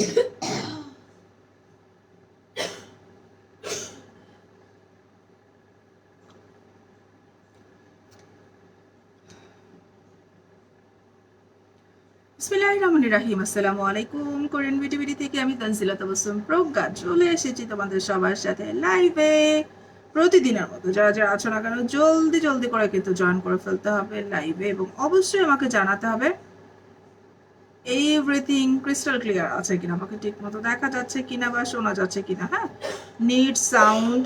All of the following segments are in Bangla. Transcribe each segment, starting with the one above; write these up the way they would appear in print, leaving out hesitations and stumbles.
বিসমিল্লাহিররহমানিররহিম। আসসালামু আলাইকুম। কোরিয়ান বিটিভিটি থেকে আমি তানজিলা তাবাসসুম প্রজ্ঞা চলে এসেছি তোমাদের সবার সাথে লাইভে। প্রতিদিনের মতো যারা যারা আছো না কেন জলদি জলদি করে কিন্তু জয়েন করে ফেলতে হবে লাইভে, এবং অবশ্যই আমাকে জানাতে হবে এভরিথিং ক্রিস্টাল ক্লিয়ার আছে কিনা, আমাকে ঠিক মতো দেখা যাচ্ছে কিনা বা শোনা যাচ্ছে কিনা। হ্যাঁ, net, sound,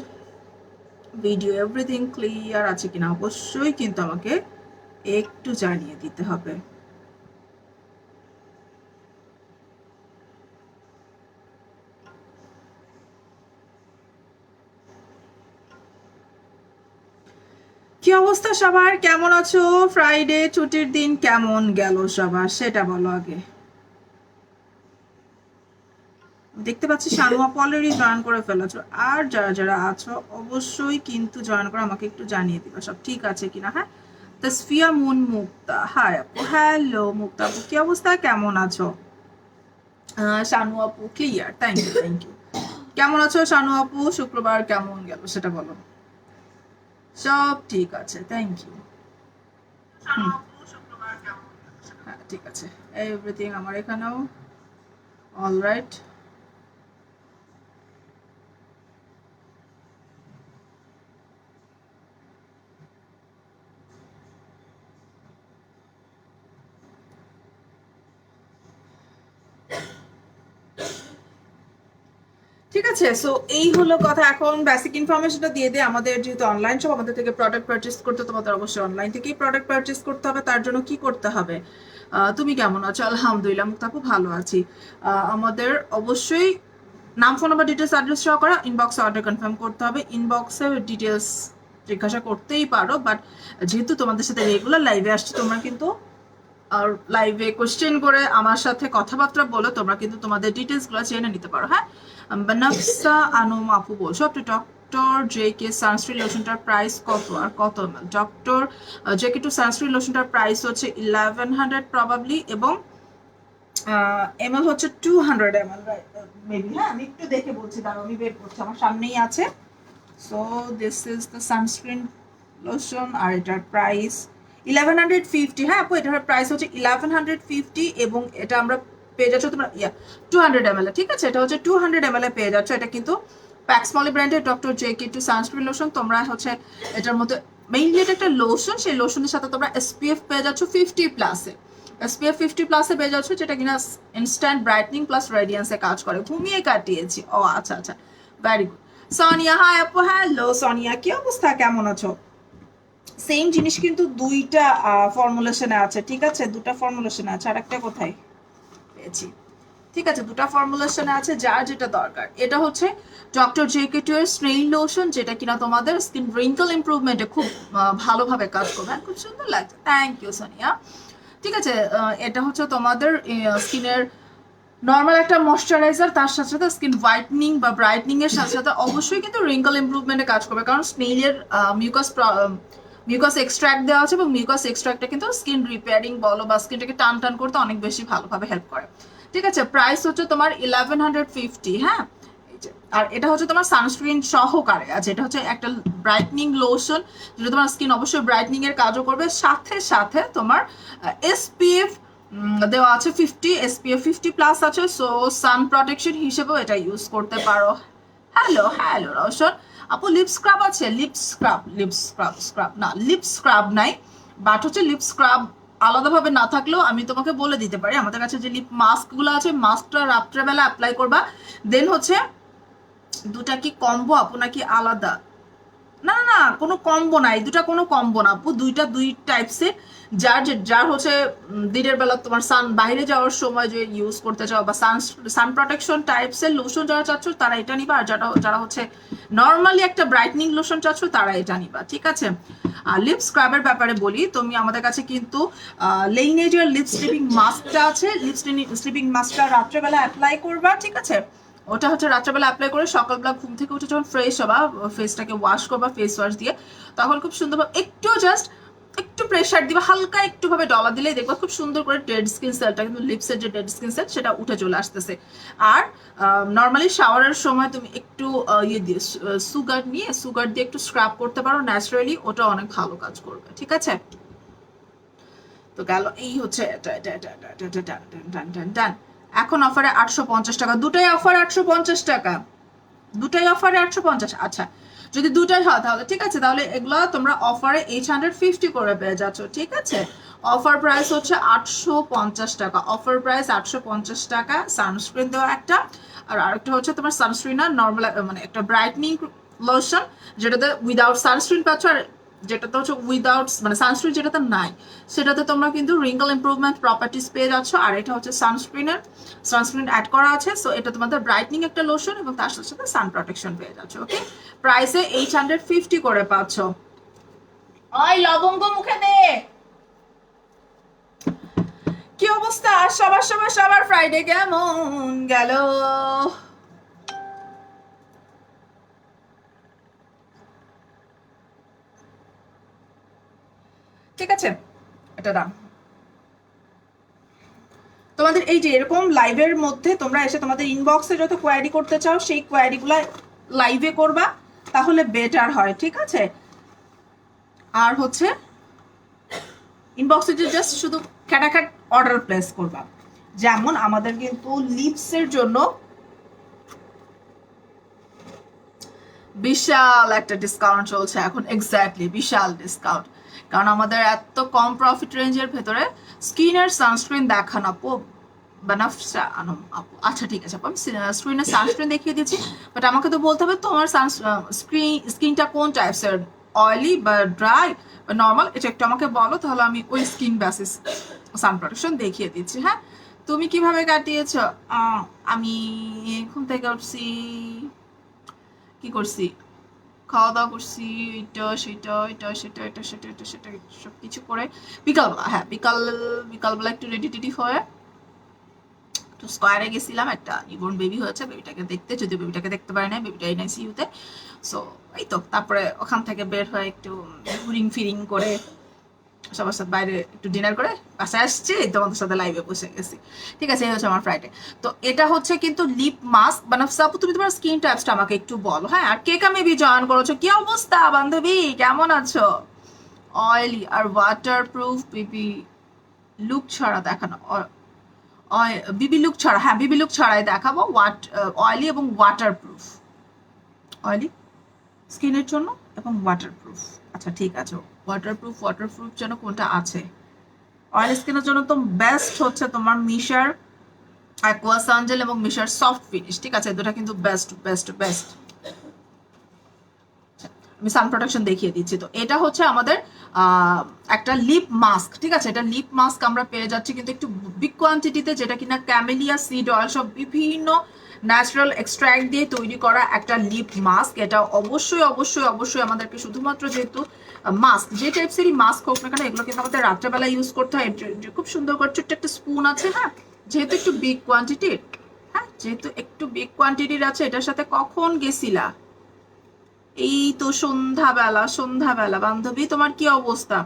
video everything clear আছে কিনা অবশ্যই কিন্তু আমাকে একটু জানিয়ে দিতে হবে। কি অবস্থা সবার, কেমন আছো? ফ্রাইডে ছুটির দিন কেমন গেল সবার সেটা বলো আগে। দেখতে পাচ্ছি শানু আপু অলরেডি জয়েন করে ফেলেছো, আর যারা যারা আছো অবশ্যই কিন্তু জয়েন করে আমাকে একটু জানিয়ে দিবা সব ঠিক আছে কিনা। হ্যাঁ, তাসফিয়া মুন মুক্তা, হাই আপু, হ্যালো মুক্তা আপু, কি অবস্থা, কেমন আছো? শানু আপু clear, thank you thank you. কেমন আছো শানু আপু? শুক্রবার কেমন গেল সেটা বলো। সব ঠিক আছে, থ্যাংক ইউ। হ্যাঁ ঠিক আছে, এভরিথিং আমার এখানেও অলরাইট। ঠিক আছে, সো এই হলো কথা। এখন বেসিক ইনফরমেশনটা দিয়ে দিয়ে, আমাদের যেহেতু অনলাইন শপ, আমাদের থেকে প্রোডাক্ট পারচেস করতে তোমাদের অবশ্যই অনলাইন থেকেই প্রোডাক্ট পারচেস করতে হবে। তার জন্য কি করতে হবে? তুমি কেমন আছো? আলহামদুলিল্লাহ মুক্তাপু ভালো আছি। আমাদের অবশ্যই নাম, ফোন নাম্বার, ডিটেলস, অ্যাড্রেস সহকারে ইনবক্সে অর্ডার কনফার্ম করতে হবে। ইনবক্সে ডিটেলস জিজ্ঞাসা করতেই পারো, বাট যেহেতু তোমাদের সাথে রেগুলার লাইভে আসছে, তোমরা কিন্তু আর লাইভে কোশ্চেন করে আমার সাথে কথাবার্তা বলে তোমরা কিন্তু তোমাদের ডিটেলসগুলো জেনে নিতে পারো। হ্যাঁ, বানাফসা আনুম আপু বলছো আপনি ডক্টর জে কে সানস্ক্রিন লোশনটার প্রাইস কত আর কত এমএল? ডক্টর জে কে টু সানস্ক্রিন লোশনটার প্রাইস হচ্ছে 1100 প্রবাবলি, এবং এমএল হচ্ছে 200 এমএল মেবি। হ্যাঁ, আমি একটু দেখে বলছি, কারণ আমি বের করছি, আমার সামনেই আছে। So this is the sunscreen lotion, আর এটার প্রাইস 1150। হ্যাঁ আপু, এটার প্রাইস হচ্ছে 1150, এবং এটা আমরা পেয়ে যাচ্ছ তোমরা 200 এমএল। ঠিক আছে, এটা হচ্ছে 200 এমএল এ পেয়ে যাচ্ছ। এটা কিন্তু প্যাক্সমলি ব্র্যান্ডের ডক্টর জে কে টু সানস্ক্রিন লোশন। তোমরা হচ্ছে এটার মধ্যে মেইনলি এটা একটা লোশন, সেই লোশনের সাথে তোমরা এসপিএফ পেয়ে যাচ্ছ 50+-এ। এসপিএফ 50+-এ পেয়ে যাচ্ছ, যেটা কিনা ইনস্ট্যান্ট ব্রাইটনিং প্লাস রেডিয়েন্সে কাজ করে। ঘুমিয়ে কাটিয়েছি। ও আচ্ছা আচ্ছা, ভেরি গুড। সোনিয়া, হাই আপু, হ্যালো সোনিয়া, কি অবস্থা, কেমন আছো? সেম জিনিস কিন্তু দুইটা ফর্মুলেশনে আছে। ঠিক আছে, দুটা ফর্মুলেশনে আছে। আর একটা কোথায় পেয়েছি? ঠিক আছে, দুটা ফর্মুলেশনে আছে, যার যেটা দরকার। এটা হচ্ছে ডক্টর জেকে2 এর স্নেইল লোশন, যেটা কিনা তোমাদের স্কিন রিঙ্কল ইমপ্রুভমেন্টে খুব ভালোভাবে কাজ করবে। খুব সুন্দর লাগছে, থ্যাংক ইউ সোনিয়া। ঠিক আছে, এটা হচ্ছে তোমাদের স্কিনের নর্মাল একটা ময়শ্চারাইজার, তার সাথে সাথে স্কিন হোয়াইটনিং বা ব্রাইটনিং এর সাথে সাথে অবশ্যই কিন্তু রিঙ্কল ইমপ্রুভমেন্টে কাজ করবে, কারণ স্নেইলের মিউকাস মিউকাস এক্সট্রাক্ট দেওয়া আছে, এবং মিউকাস এক্সট্রাক্টটা কিন্তু স্কিন রিপেয়ারিং বলো বা স্কিনটাকে টান টান করতে অনেক বেশি ভালোভাবে হেল্প করে। ঠিক আছে, প্রাইস হচ্ছে তোমার 1150। হ্যাঁ, আর এটা হচ্ছে তোমার সানস্ক্রিন সহকারে আছে। এটা হচ্ছে একটা ব্রাইটনিং লোশন, যেটা তোমার স্কিন অবশ্যই ব্রাইটনিং এর কাজও করবে, সাথে সাথে তোমার এসপিএফ দেওয়া আছে 50, এসপিএফ 50+ আছে। সো সান প্রোটেকশন হিসেবেও এটা ইউজ করতে পারো। হ্যালো হ্যালো রওশন আপু, লিপ স্ক্রাব আছে? লিপ স্ক্রাব না, লিপ স্ক্রাব নাই, বাট হচ্ছে লিপ স্ক্রাব আলাদাভাবে না থাকলেও আমি তোমাকে বলে দিতে পারি। আমাদের কাছে যে লিপ মাস্ক গুলো আছে, মাস্কটা রাত্রেবেলা অ্যাপ্লাই করবা। দেন হচ্ছে দুটা কি কম্বো আপু নাকি আলাদা? না না না, কোনো কম্বো নাই, দুটা কোনো কম্বো না আপু, দুইটা দুই টাইপসের। যার হচ্ছে দিনের বেলা তোমার সান বাইরে যাওয়ার সময় যে ইউজ করতে চাও, বা সান প্রোটেকশন টাইপসের লোশন যারা চাচ্ছ তারা এটা নিবা, আর যারা হচ্ছে নর্মালি একটা ব্রাইটনিং লোশন চাচ্ছ তারা এটা নিবা। ঠিক আছে, আর লিপ স্ক্রাবের ব্যাপারে বলি, তুমি আমাদের কাছে কিন্তু লেইনেজের লিপ স্লিপিং মাস্কটা আছে। লিপ স্লিপিং মাস্কটা রাত্রেবেলা অ্যাপ্লাই করবা। ঠিক আছে, ওটা হচ্ছে রাত্রেবেলা অ্যাপ্লাই করে সকালবেলা ঘুম থেকে উঠে যখন ফ্রেশ হবা, ফেসটাকে ওয়াশ করবা ফেস ওয়াশ দিয়ে, তখন খুব সুন্দরভাবে একটু জাস্ট একটু প্রেসার দিবা, হালকা একটু ভাবে ডলা দিলেই দেখবা খুব সুন্দর করে ডেড স্কিন সেলটা, কিন্তু লিপসের যে ডেড স্কিন সেল সেটা উঠে চলে আসতেছে। আর নর্মালি শাওয়ারের সময় তুমি একটু ইয়ে দিয়ে সুগার দিয়ে একটু স্ক্রাব করতে পারো ন্যাচারালি, ওটা অনেক ভালো কাজ করবে। ঠিক আছে, তো গেল এই হচ্ছে ডান। এখন অফারে 850 টাকা, দুটাই অফার 850 টাকা, দুটাই অফারে 850। আচ্ছা, যদি দুটাই হয় তাহলে ঠিক আছে, তাহলে এগুলো তোমরা অফারে 850 করে পেয়ে যাচ্ছ। ঠিক আছে, অফার প্রাইস হচ্ছে 850 টাকা, অফার প্রাইস 850 টাকা। সানস্ক্রিন দেওয়া একটা, আর আরেকটা হচ্ছে তোমার সানস্ক্রিন আর নর্মাল মানে একটা ব্রাইটনিং লোশন, যেটাতে উইদাউট সানস্ক্রিন পাচ্ছ, আর যেটাতে হচ্ছে উইদাউট মানে সানস্ক্রিন যেটাতে নাই সেটাতে তোমরা কিন্তু রিঙ্কল ইমপ্রুভমেন্ট প্রপার্টিস পেয়ে যাচ্ছ। আর এটা হচ্ছে সানস্ক্রিন অ্যাড করা আছে, সো এটা তোমাদের ব্রাইটনিং একটা লোশন এবং তার সাথে সাথে সান প্রোটেকশন পেয়ে যাচ্ছ। ওকে, প্রাইসে 850 করে পাচ্ছ। ওই লবঙ্গ মুখে দে। কি অবস্থা সবার ফ্রাইডে কেমন গেল? ঠিক আছে, এটা দাম তোমাদের এই যে এরকম লাইভের মধ্যে তোমরা এসে তোমাদের ইনবক্সে যত কোয়ারি করতে চাও সেই কোয়ারিগুলো লাইভে করবা, তাহলে বেটার হয়। ঠিক আছে, আর হচ্ছে ইনবক্সে যে জাস্ট শুধু খ্যাটাখ্যাট অর্ডার প্লেস করবা। যেমন আমাদের কিন্তু লিপসের জন্য বিশাল একটা ডিসকাউন্ট চলছে এখন, এক্স্যাক্টলি বিশাল ডিসকাউন্ট, কারণ আমাদের এত কম প্রফিট রেঞ্জের ভেতরে স্কিনের সানস্ক্রিন দেখানো আপু বানাফসা আনম আপু। আচ্ছা ঠিক আছে আপু, আমি স্ক্রিনের সানস্ক্রিন দেখিয়ে দিচ্ছি, বাট আমাকে তো বলতে হবে তোমার স্কিনটা কোন টাইপসের, অয়েলি বা ড্রাই বা নর্মাল, এটা একটু আমাকে বলো, তাহলে আমি ওই স্কিন বেসিস সান প্রোটেকশন দেখিয়ে দিচ্ছি। হ্যাঁ, তুমি কিভাবে কাটিয়েছ? আমি ঘুম থেকে উঠছি, কি করছি, খাওয়া দাওয়া করছি, এটা সেটা সব কিছু করে বিকালবেলা, হ্যাঁ বিকালবেলা একটু রেডি টেডি হয়ে একটু স্কোয়ারে গেছিলাম, একটা নিউবর্ন বেবি হয়েছে, বেবিটাকে দেখতে, যদি বেবিটাকে দেখতে পারি না, বেবিটা এনআইসিইউতে। সো এই তো, তারপরে ওখান থেকে বের হয়ে একটু ঘুরিং ফিরিং করে সবার সাথে বাইরে একটু ডিনার করে বাসায় আসছি, তোমাদের সাথে লাইভে বসে গেছি। ঠিক আছে, এই হচ্ছে আমার ফ্রাইডে। তো এটা হচ্ছে কিন্তু লিপ মাস্ক বানাফসা আপু, তুমি তোমার স্কিন টাইপসটা আমাকে একটু বলো। হ্যাঁ, আর কেকা মেবি জয়েন করেছো, কি অবস্থা বান্ধবী, কেমন আছো? অয়েলি আর ওয়াটার প্রুফ বিবি লুক ছাড়া দেখানো, বিবি লুক ছাড়া, হ্যাঁ বিবি লুক ছাড়াই দেখাবো, অয়েলি এবং ওয়াটার প্রুফ, অয়েলি স্কিনের জন্য এবং ওয়াটার প্রুফ। আচ্ছা ঠিক আছে, ওয়াটার প্রুফ যেন কোনটা আছে? অয়েল স্কিনের জন্য তো বেস্ট হচ্ছে তোমার মিশার অ্যাকোয়া সানজেল এবং মিশার সফট ফিনিশ। ঠিক আছে, দুটা কিন্তু বেস্ট। আমি সান প্রোটেকশন দেখিয়ে দিচ্ছি। তো এটা হচ্ছে আমাদের একটা লিপ মাস্ক। ঠিক আছে, এটা লিপ মাস্ক আমরা পেয়ে যাচ্ছি কিন্তু একটু বিগ কোয়ান্টিটিতে, যেটা কিনা ক্যামেলিয়া সিড অয়েল সব বিভিন্ন ন্যাচারাল এক্সট্র্যাক্ট দিয়ে তৈরি করা একটা লিপ মাস্ক। এটা অবশ্যই আমাদেরকে শুধুমাত্র যেহেতু মাস্ক, যে টাইপসেরই মাস্ক হোক না কেন, এগুলো কিন্তু আমাদের রাত্রেবেলা ইউজ করতে হয়। খুব সুন্দর করে ছোট্ট একটা স্পুন আছে, হ্যাঁ যেহেতু একটু বিগ কোয়ান্টিটির, যেহেতু একটু বিগ কোয়ান্টিটির আছে, এটার সাথে কখন গেছিলা? এই তো সন্ধ্যাবেলা বান্ধবী, তোমার কি অবস্থা?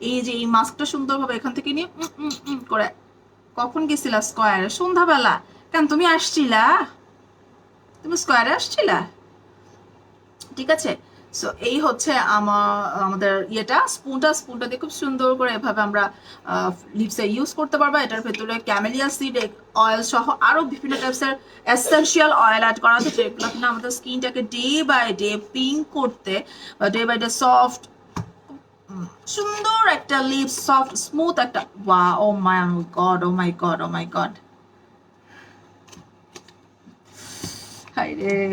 এই যে এই মাস্কটা সুন্দরভাবে এখান থেকে নিয়ে করে কখন গেছিলা স্কোয়ারে? সন্ধ্যাবেলা। কেন তুমি আসছিলা? তুমি স্কোয়ারে আসছিলা? ঠিক আছে, সো এই হচ্ছে আমাদের ইয়েটা, স্পুনটা দিয়ে খুব সুন্দর করে এভাবে আমরা লিপসে ইউজ করতে পারবো। এটার ভেতরে ক্যামেলিয়া সিড অয়েল সহ আরো বিভিন্ন টাইপসের এসেনশিয়াল অয়েল অ্যাড করা আছে, যেগুলো কিনা আমাদের স্কিনটাকে ডে বাই ডে পিঙ্ক করতে বা ডে বাই ডে সফট সুন্দর একটা লিপস, সফট স্মুথ একটা, ও মাই গড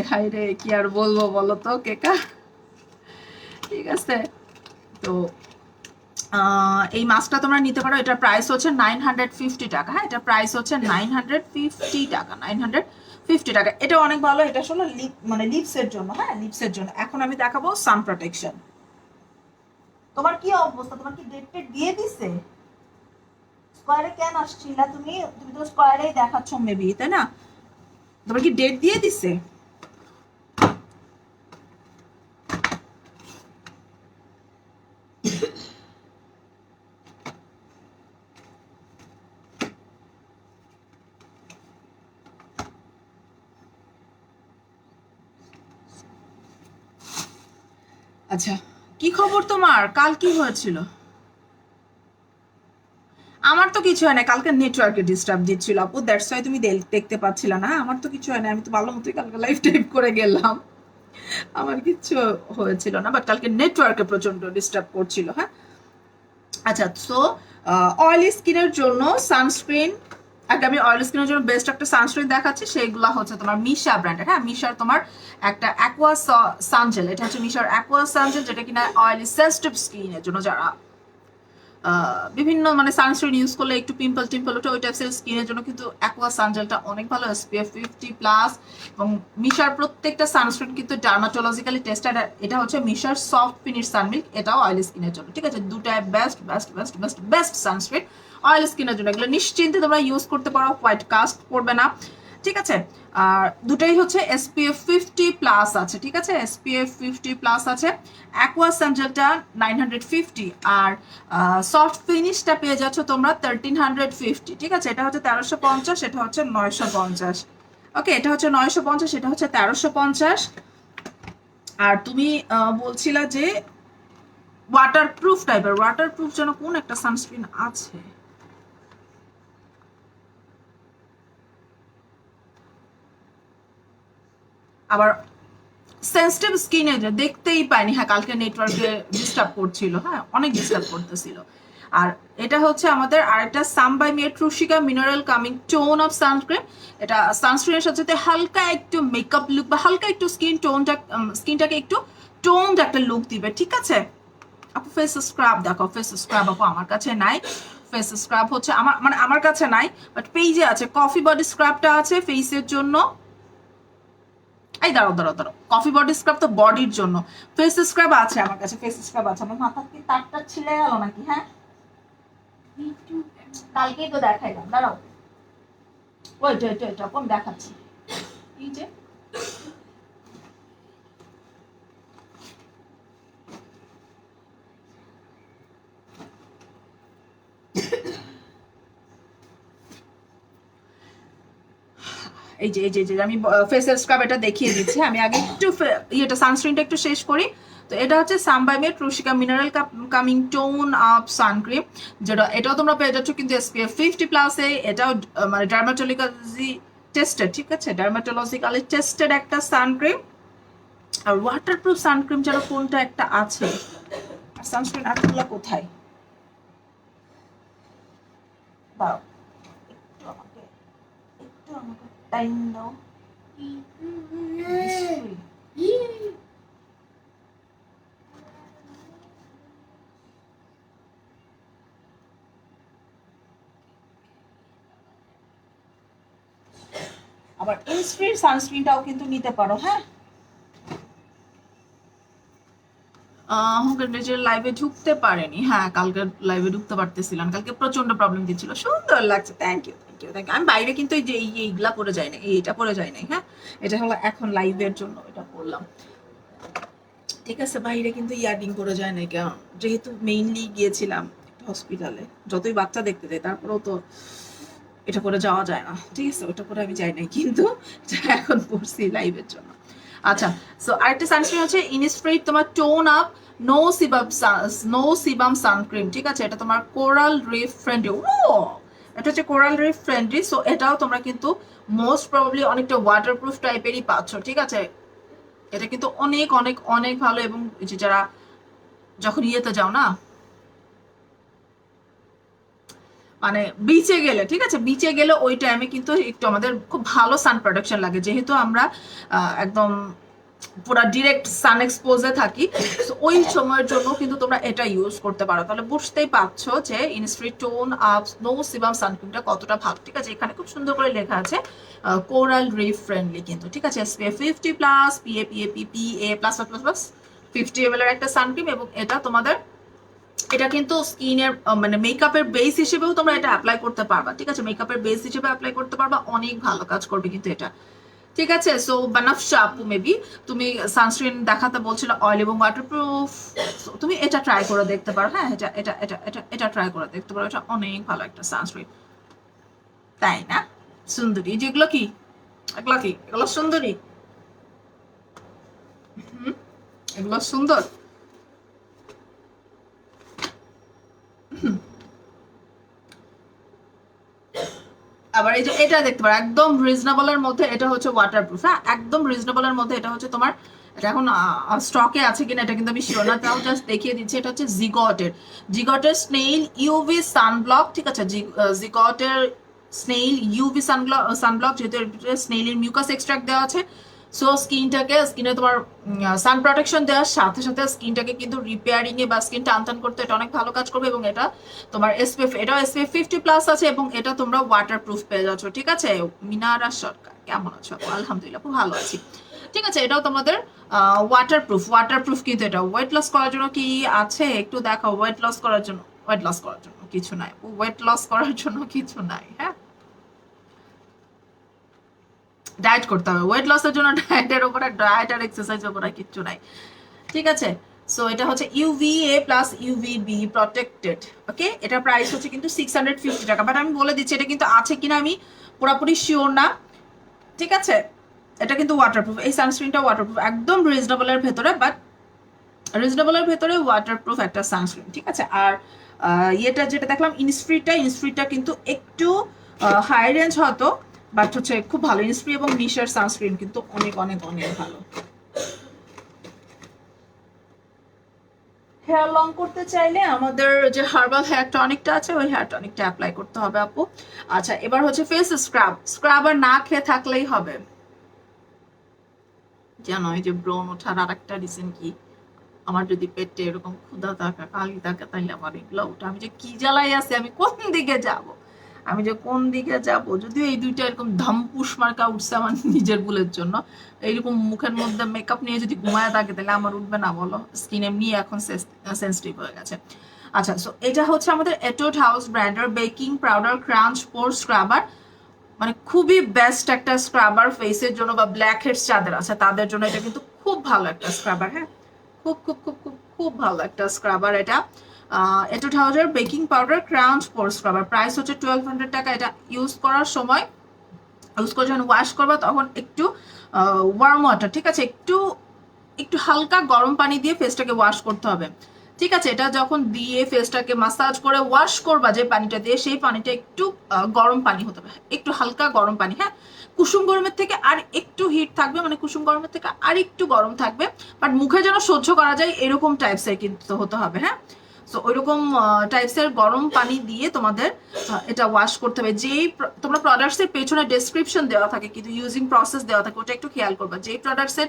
হাই রে কি আর বলবো বলো তো কেকা। ঠিক আছে, তো এই মাস্কটা তোমরা নিতে পারো, এটার প্রাইস হচ্ছে 950 টাকা। হ্যাঁ, এটা প্রাইস হচ্ছে 950 টাকা। এটা অনেক ভালো, এটা আসলে মানে লিপসের জন্য, হ্যাঁ লিপসের জন্য। এখন আমি দেখাবো সান প্রোটেকশন। তোমার কি অবস্থা? তোমার কি ডেট দিয়ে দিছে? স্কোয়ারে কেন আসছিলা তুমি? তুমি তো স্কোয়ারেই দেখাচ্ছ মেবি, তাই না? তোমার কি ডেট দিয়ে দিছে? আচ্ছা, কি খবর তোমার? কাল কি হয়েছিল? আমার তো কিছু হয় না, কালকে নেটওয়ার্কে ডিস্টার্ব দিচ্ছিল আপু, দ্যাটস ওয়াই তুমি দেখতে পাচ্ছিল না। আমার তো কিছু হয় না, আমি তো ভালো মতোই কালকে লাইভ টাইপ করে গেলাম। আমার কিচ্ছু হয়েছিল না, বাট কালকে নেটওয়ার্কে প্রচন্ড ডিস্টার্ব করছিল। হ্যাঁ, আচ্ছা। সো অয়েলি স্কিনের জন্য সানস্ক্রিন, একটা আমি অয়েলি স্কিনের জন্য বেস্ট একটা সানস্ক্রিন দেখাচ্ছি, সেইগুলো হচ্ছে তোমার মিশা ব্র্যান্ডের। হ্যাঁ, মিশার তোমার একটা অ্যাকোয়া সানজেল, এটা হচ্ছে মিশার অ্যাকোয়া সানজেল, যেটা কিনা অয়েলি সেনসিটিভ স্কিনের জন্য, যারা বিভিন্ন মানে সানস্ক্রিন ইউজ করলে একটু পিম্পল টিম্পল ওঠে, ওই টাইপের স্কিনের জন্য কিন্তু অ্যাকোয়া সানজেলটা অনেক ভালো, SPF 50+। এবং মিশার প্রত্যেকটা সানস্ক্রিন কিন্তু ডার্মাটোলজিক্যালি টেস্টেড। এটা হচ্ছে মিশার সফট ফিনিশ সানমিল্ক, এটাও অয়েলি স্কিনের জন্য। ঠিক আছে, দুটাই best best best best best sunscreen oil স্কিনের জন্য। এগুলো নিশ্চিন্তে তোমরা ইউজ করতে পারো, হোয়াইট কাস্ট পড়বে না। ঠিক আছে, আর দুটাই হচ্ছে SPF 50+ আছে। ঠিক আছে, SPF 50+ আছে। অ্যাকোয়া সানজেলটা 950, আর সফট ফিনিশটা পেয়ে যাচ্ছ তোমরা 1350। ঠিক আছে, এটা হচ্ছে 1350, এটা হচ্ছে 950। ওকে, এটা হচ্ছে 950, এটা হচ্ছে 1350। আর তুমি বলছিলা যে ওয়াটারপ্রুফ টাইপের, ওয়াটারপ্রুফ যেন কোন একটা সানস্ক্রিন আছে, আবার সেন্সিটিভ স্কিনে দেখতেই পাইনি। হ্যাঁ, কালকে নেটওয়ার্কে ডিস্টার্ব করছিল, হ্যাঁ অনেক ডিস্টার্ব করতেছিল। আর এটা হচ্ছে আমাদের আরেকটা Some By Mi Truecica mineral calming tone of sunscreen. এটা সানস্ক্রিনের সাথে হালকা একটু মেকআপ লুক বা হালকা একটু স্কিনটাকে একটু টোনড একটা লুক দিবে। ঠিক আছে আপু, ফেস স্ক্রাব দেখো, ফেস স্ক্রাব আপু আমার কাছে নাই। ফেস স্ক্রাব হচ্ছে আমার মানে আমার কাছে নাই, বাট পেজে আছে। কফি বডি স্ক্রাবটা আছে ফেসের জন্য। এই দাঁড়াও দাঁড়াও দাঁড়াও, কফি বডি স্ক্রাব তো বডির জন্য, ফেস স্ক্রাব আছে আমার কাছে, ফেস স্ক্রাব আছে। আমার মাথা কি তারটা ছিলে গেল নাকি? হ্যাঁ, কালকেই তো দেখাইলাম, দাঁড়াও ওইটা এটা এটা কোন দেখাচ্ছি, এই যে এই যে এই যে আমি ফেসের স্ক্রাব এটা দেখিয়ে দিচ্ছি। আমি আগে একটু ইয়েটা সানস্ক্রিনটা একটু শেষ করি। তো এটা হচ্ছে সামবাইমের Truecica mineral calming tone up suncream, যেটা এটাও তোমরা পেয়ে যাচ্ছ কিন্তু SPF 50+-এ। এটাও মানে ডার্মাটোলজিক্যালি টেস্টেড। ঠিক আছে, ডার্মাটোলজিক্যালি টেস্টেড একটা সানক্রিম। আর ওয়াটারপ্রুফ সানক্রিম যেন কোনটা একটা আছে, সানস্ক্রিন আটগুলো কোথায়, দাও একটু আমাকে টাইম দাও। আবার ইনস্প্রির সানস্ক্রিনটাও কিন্তু নিতে পারো। হ্যাঁ, লাইভে ঢুকতে পারেনি। হ্যাঁ, কালকে লাইভে ঢুকতে পারতেছিলাম, কালকে প্রচন্ড প্রবলেম দিচ্ছিল। সুন্দর লাগছে, thank you thank you thank you. আমি বাইরে কিন্তু এই যে এইগুলা পরে যাই না, এইটা পরে যাই নাই। হ্যাঁ, এটা হলো এখন লাইভের জন্য এটা পরলাম। ঠিক আছে, বাইরে কিন্তু ইয়ারিং পরে যায় না, কারণ যেহেতু মেইনলি গিয়েছিলাম হসপিটালে, যতই বাচ্চা দেখতে যাই তারপরেও তো এটা করে যাওয়া যায় না। ঠিক আছে, ওটা করে আমি যাই নাই, কিন্তু এখন পড়ছি লাইভের জন্য। আচ্ছা, সো আরেকটা সানস্ক্রিন হচ্ছে ইনিসফ্রিট তোমার tone up no sebum suncream. ঠিক আছে, এটা তোমার কোরাল রিফ ফ্রেন্ডলি। ও, এটা হচ্ছে কোরাল রিফ ফ্রেন্ডলি। সো এটাও তোমরা কিন্তু মোস্ট প্রবাবলি অনেকটা ওয়াটারপ্রুফ টাইপেরই পাচ্ছ। ঠিক আছে, এটা কিন্তু অনেক অনেক অনেক ভালো। এবং যে যারা যখন ইয়েতে যাও না, মানে বিচে গেলে, ঠিক আছে বিচে গেলে ওই টাইমে কিন্তু একটু আমাদের খুব ভালো সান প্রোটেকশন লাগে, যেহেতু আমরা একদম পুরা ডিরেক্ট সান এক্সপোজে থাকি। তো ওই সময়ের জন্য কিন্তু তোমরা এটা ইউজ করতে পারো। তাহলে বুঝতেই পারছো যে ইনস্প্রি টোন আপ নো সিবাম সানক্রিমটা কতটা ভালো। ঠিক আছে, এখানে খুব সুন্দর করে লেখা আছে কোরাল রিফ ফ্রেন্ডলি কিন্তু। ঠিক আছে, SPF 50+, PA++++, 50 ml এর একটা সানক্রিম। এবং এটা তোমাদের, এটা কিন্তু স্কিনের মানে মেকআপের বেস হিসেবেও তোমরা এটা অ্যাপ্লাই করতে পারবা। ঠিক আছে, মেকআপের বেস হিসেবে অ্যাপ্লাই করতে পারবা, অনেক ভালো কাজ করবে কিন্তু এটা। ঠিক আছে, সো বানাফশা আপু মেবি তুমি সানস্ক্রিন দেখাতে বলছিল অয়েল এবং ওয়াটারপ্রুফ, তুমি এটা ট্রাই করে দেখতে পারো। হ্যাঁ, এটা এটা এটা এটা এটা ট্রাই করে দেখতে পারো, এটা অনেক ভালো একটা সানস্ক্রিন, তাই না? সুন্দরী, যেগুলো কি এগুলো কি, এগুলো সুন্দরী, এগুলো সুন্দর। আবার এই যে এটা দেখতে পারো একদম রিজনেবলের মধ্যে, এটা হচ্ছে ওয়াটারপ্রুফ। হ্যাঁ, একদম রিজনেবলের মধ্যে। এটা হচ্ছে তোমার, এটা এখন স্টকে আছে কিনা এটা কিন্তু আমি শিওর না, তাও জাস্ট দেখিয়ে দিচ্ছি। এটা হচ্ছে জিগটের স্নেইল ইউভি সানব্লক। ঠিক আছে, জিগটের স্নেইল ইউভি সানব্লক, যেহেতু স্নেইলের মিউকাস এক্সট্রাক্ট দেওয়া আছে, সো স্কিনে তোমার সান প্রোটেকশন দেওয়ার সাথে সাথে স্কিনটাকে কিন্তু রিপেয়ারিং এ বা স্কিন টান টান করতে এটা অনেক ভালো কাজ করবে। এবং এটা তোমার এসপিএফ, এটাও এসপিএফ 50+ আছে, এবং এটা তোমরা ওয়াটারপ্রুফ পেয়ে যাচ্ছ। ঠিক আছে, মিনারা সরকার কেমন আছো? আলহামদুলিল্লাহ খুব ভালো আছি। ঠিক আছে, এটাও তোমাদের ওয়াটারপ্রুফ কিন্তু এটা ওয়েট লস করার জন্য কি আছে একটু দেখো। ওয়েট লস করার জন্য, কিছু নাই। ওয়েট লস করার জন্য কিছু নাই। হ্যাঁ, ডায়েট করতে হবে। ওয়েট লসের জন্য ডায়েটের উপরে, ডায়েট আর এক্সারসাইজের উপরে কিচ্ছু নাই। ঠিক আছে, সো এটা হচ্ছে ইউভিএ প্লাস ইউভিবি প্রটেক্টেড। ওকে, এটা প্রাইস হচ্ছে কিন্তু 650 টাকা। বাট আমি বলে দিচ্ছি এটা কিন্তু আছে কিনা আমি পুরোপুরি শিওর না। ঠিক আছে, এটা কিন্তু ওয়াটারপ্রুফ, এই সানস্ক্রিনটা ওয়াটারপ্রুফ, একদম রিজনেবলের ভেতরে, বাট রিজনেবলের ভেতরে ওয়াটারপ্রুফ একটা সানস্ক্রিন। ঠিক আছে, আর ইয়েটা যেটা দেখলাম ইনস্ফ্রিটা কিন্তু একটু হাই রেঞ্জ হয়তো, বাট হচ্ছে খুব ভালো। ইনস্ফ্রি এবং নিশার সানস্ক্রিন কিন্তু অনেক অনেক অনেক ভালো। হেয়ার লং করতে চাইলে আমাদের যে হার্বাল হেয়ার টনিকটা আছে ওই হেয়ার টনিকটা অ্যাপ্লাই করতে হবে আপু। আচ্ছা, এবার হচ্ছে ফেস স্ক্রাব আর না খেয়ে থাকলেই হবে। জানো এই যে ব্রণ ওঠার আর একটা রিজন কি, আমার যদি পেটে এরকম ক্ষুধা থাকা কালি থাকে তাহলে আমার এগুলো ওঠা। আমি যে কি জ্বালাই আছে, আমি কোন দিকে যাব, যদিও এই দুইটা এরকম ধামপুস মার্কা উঠছে আমার নিজের ভুলের জন্য। এইরকম মুখের মধ্যে মেকআপ নিয়ে যদি ঘুমায় থাকে তাহলে আমার উঠবে না বলো? স্কিন এমনি এখন সেন্সিটিভ হয়ে গেছে। আচ্ছা, সো এটা হচ্ছে আমাদের এটোড হাউস ব্র্যান্ডের বেকিং পাউডার ক্রাঞ্চ পোর স্ক্রাবার। মানে খুবই বেস্ট একটা স্ক্রাবার ফেসের জন্য, বা ব্ল্যাক হেডস যাদের আছে তাদের জন্য এটা কিন্তু খুব ভালো একটা স্ক্রাবার। হ্যাঁ, খুব খুব খুব খুব খুব ভালো একটা স্ক্রাবার এটা। এটোড হাউসের বেকিং পাউডার ক্রাউঞ্চ পোর স্ক্রাবার, প্রাইস হচ্ছে 1200 টাকা। এটা ইউজ করার সময়, যখন ওয়াশ করবা তখন একটু ওয়ার্ম ওয়াটার, ঠিক আছে, একটু একটু হালকা গরম পানি দিয়ে ফেসটাকে ওয়াশ করতে হবে। ঠিক আছে, এটা যখন দিয়ে ফেসটাকে মাসাজ করে ওয়াশ করবা যে পানিটা দিয়ে, সেই পানিটা একটু গরম পানি হতে হবে, একটু হালকা গরম পানি। হ্যাঁ, কুসুম গরমের থেকে আর একটু হিট থাকবে, মানে কুসুম গরমের থেকে আর একটু গরম থাকবে, বাট মুখে যেন সহ্য করা যায় এরকম টাইপসের কিন্তু হতে হবে। হ্যাঁ, সো ওইরকম টাইপসের গরম পানি দিয়ে তোমাদের এটা ওয়াশ করতে হবে। যেই তোমরা প্রোডাক্টসের পেছনে ডেসক্রিপশন দেওয়া থাকে কিন্তু ইউজিং প্রসেস দেওয়া থাকে, ওটা একটু খেয়াল করবা। যেই প্রোডাক্টসের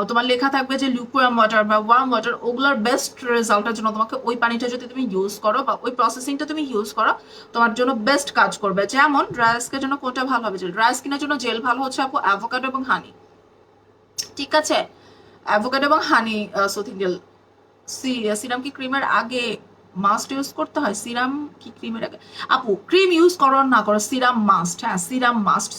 তোমার লেখা থাকবে যে লিকুইড ওয়াটার বা ওয়ার্ম ওয়াটার, ওগুলোর বেস্ট রেজাল্টের জন্য তোমাকে ওই পানিটা যদি তুমি ইউজ করো বা ওই প্রসেসিংটা তুমি ইউজ করো, তোমার জন্য বেস্ট কাজ করবে। যেমন ড্রাই স্কিনের জন্য কোনটা ভালো হবে? ড্রাই স্কিনের জন্য জেল ভালো হচ্ছে আপু অ্যাভোকাডো এবং হানি। ঠিক আছে, অ্যাভোকাডো এবং হানি সুথিং জেল। সিরাম কি ক্রিমের আগে মাস্ট ইউজ করতে হয়? সিরাম কি ক্রিমের আগে? আপু ক্রিম ইউজ করো না করো, সিরাম মাস্ট। হ্যাঁ, সিরাম মাস্ট।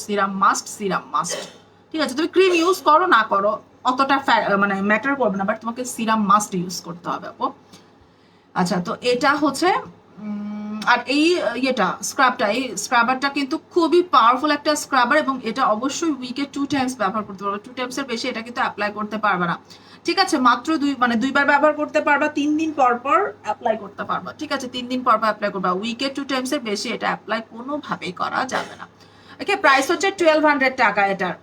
ঠিক আছে, তুমি ক্রিম ইউজ করো না করো অতটা মানে ম্যাটার করবে না, বাট তোমাকে সিরাম মাস্ট ইউজ করতে হবে আপু। আচ্ছা, তো এটা হচ্ছে আর এই এই স্ক্রাবারটা কিন্তু খুবই পাওয়ারফুল একটা স্ক্রাবার, এবং এটা অবশ্যই উইকে 2 টাইমস ব্যবহার করতে পারবে। 2 টাইমস এর বেশি এটা কিন্তু অ্যাপ্লাই করতে পারবে না। ঠিক আছে, মাত্র দুইবার ব্যবহার করতে পারবা, 3 দিন পর পর অ্যাপ্লাই করতে পারবা। ঠিক আছে, 3 দিন পর পর অ্যাপ্লাই করবা। উইকে 2 টাইমস এর বেশি এটা অ্যাপ্লাই কোনোভাবেই করা যাবে না। ওকে, প্রাইস হচ্ছে 1200 টাকা এটার।